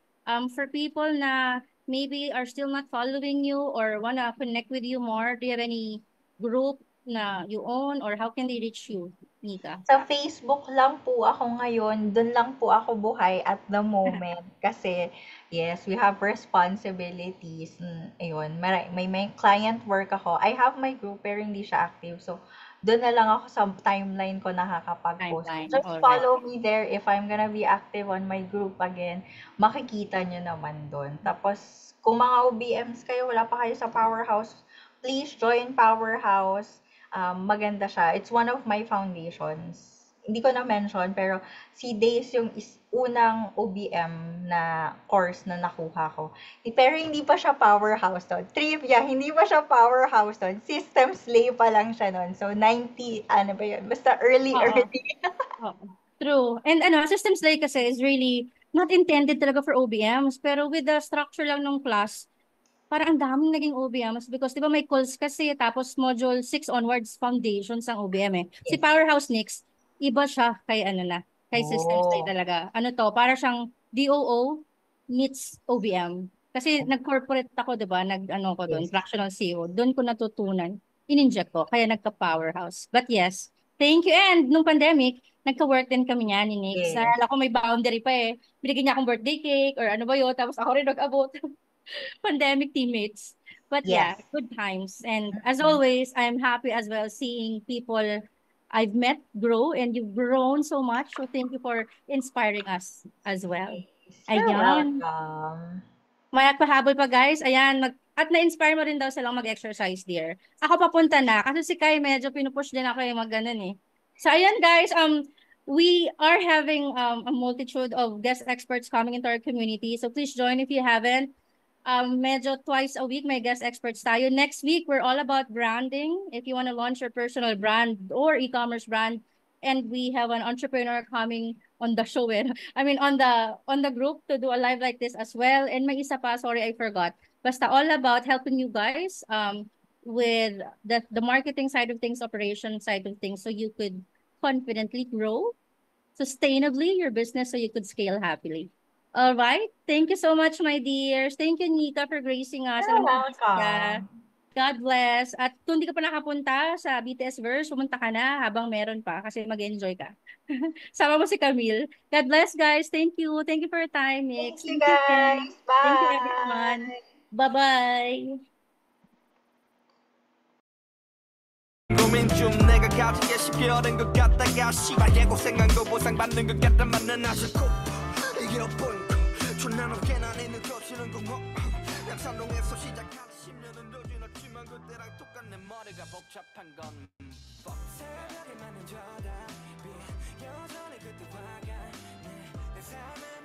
for people na maybe are still not following you or wanna connect with you more, do you have any group na you own, or how can they reach you, Nika? Sa Facebook lang po ako ngayon. Doon lang po ako buhay at the moment. Kasi, yes, we have responsibilities. Ayun, may client work ako. I have my group pero hindi siya active. So, doon na lang ako sa timeline ko nakakapag-post. Just follow me there if I'm gonna be active on my group again. Makikita nyo naman doon. Tapos, kung mga OBMs kayo, wala pa kayo sa Powerhouse, please join Powerhouse. Maganda siya. It's one of my foundations. Hindi ko na-mention, pero si Days yung unang OBM na course na nakuha ko. Pero hindi pa siya powerhouse doon. Trivia, hindi pa siya powerhouse doon. System slay pa lang siya noon. So, 90, ano ba yun? Basta early. True. And system slay kasi is really not intended talaga for OBMs. Pero with the structure lang ng class, parang ang daming naging OBMs because di ba may calls kasi tapos module 6 onwards foundations ang OBM eh. Si Powerhouse Nix, iba siya kay kay Systems Day talaga. Para siyang DOO meets OBM. Kasi nag-corporate ako, di ba? Ko doon, fractional CEO. Doon ko natutunan. In-inject ko, kaya nagka-Powerhouse. But yes, thank you. And nung pandemic, nagka-work din kami niya ni Nix. Alam ko may boundary pa eh. Binigyan niya akong birthday cake or ano ba yun. Tapos ako rin nag-abot. Pandemic teammates. But yeah, good times. And as always, I'm happy as well seeing people I've met grow, and you've grown so much. So thank you for inspiring us as well. You're welcome. May pahabol pa guys. Ayan, at na-inspire mo rin daw silang mag-exercise, dear. Ako papunta na. Kasi si Kai medyo pinupush din ako yung mag-ganon eh. So ayan guys, we are having a multitude of guest experts coming into our community. So please join if you haven't. Medyo twice a week may guest experts tayo. Next week, we're all about branding. If you want to launch your personal brand or e-commerce brand, and we have an entrepreneur coming on the show. I mean, on the group to do a live like this as well. And may isa pa, sorry, I forgot. Basta all about helping you guys with the marketing side of things, operation side of things, so you could confidently grow sustainably your business so you could scale happily. All right. Thank you so much, my dears. Thank you, Nika, for gracing us. You're Alam ko, busy ka. welcome. God bless. At kung di ka pa nakapunta sa BTS Verse, pumunta ka na habang meron pa kasi mag-enjoy ka. Sama mo si Camille. God bless, guys. Thank you. Thank you for your time, Thank Nix. you, Thank you, Ken. guys. Thank you, Bye. everyone. Bye-bye. 고민 중 내가 가지게 쉽게어린 것 같다가 씨발 예고생한 거 보상받는 것 같다마는 아쉽고 이게 뻔고 존나 높게 난 있는 거치는 공허 양산동에서 시작한 10년은 여지났지만 그때랑 똑같네 머리가 복잡한 건 새벽에 맞는 저답이 여전히 그때와 같네 내 삶의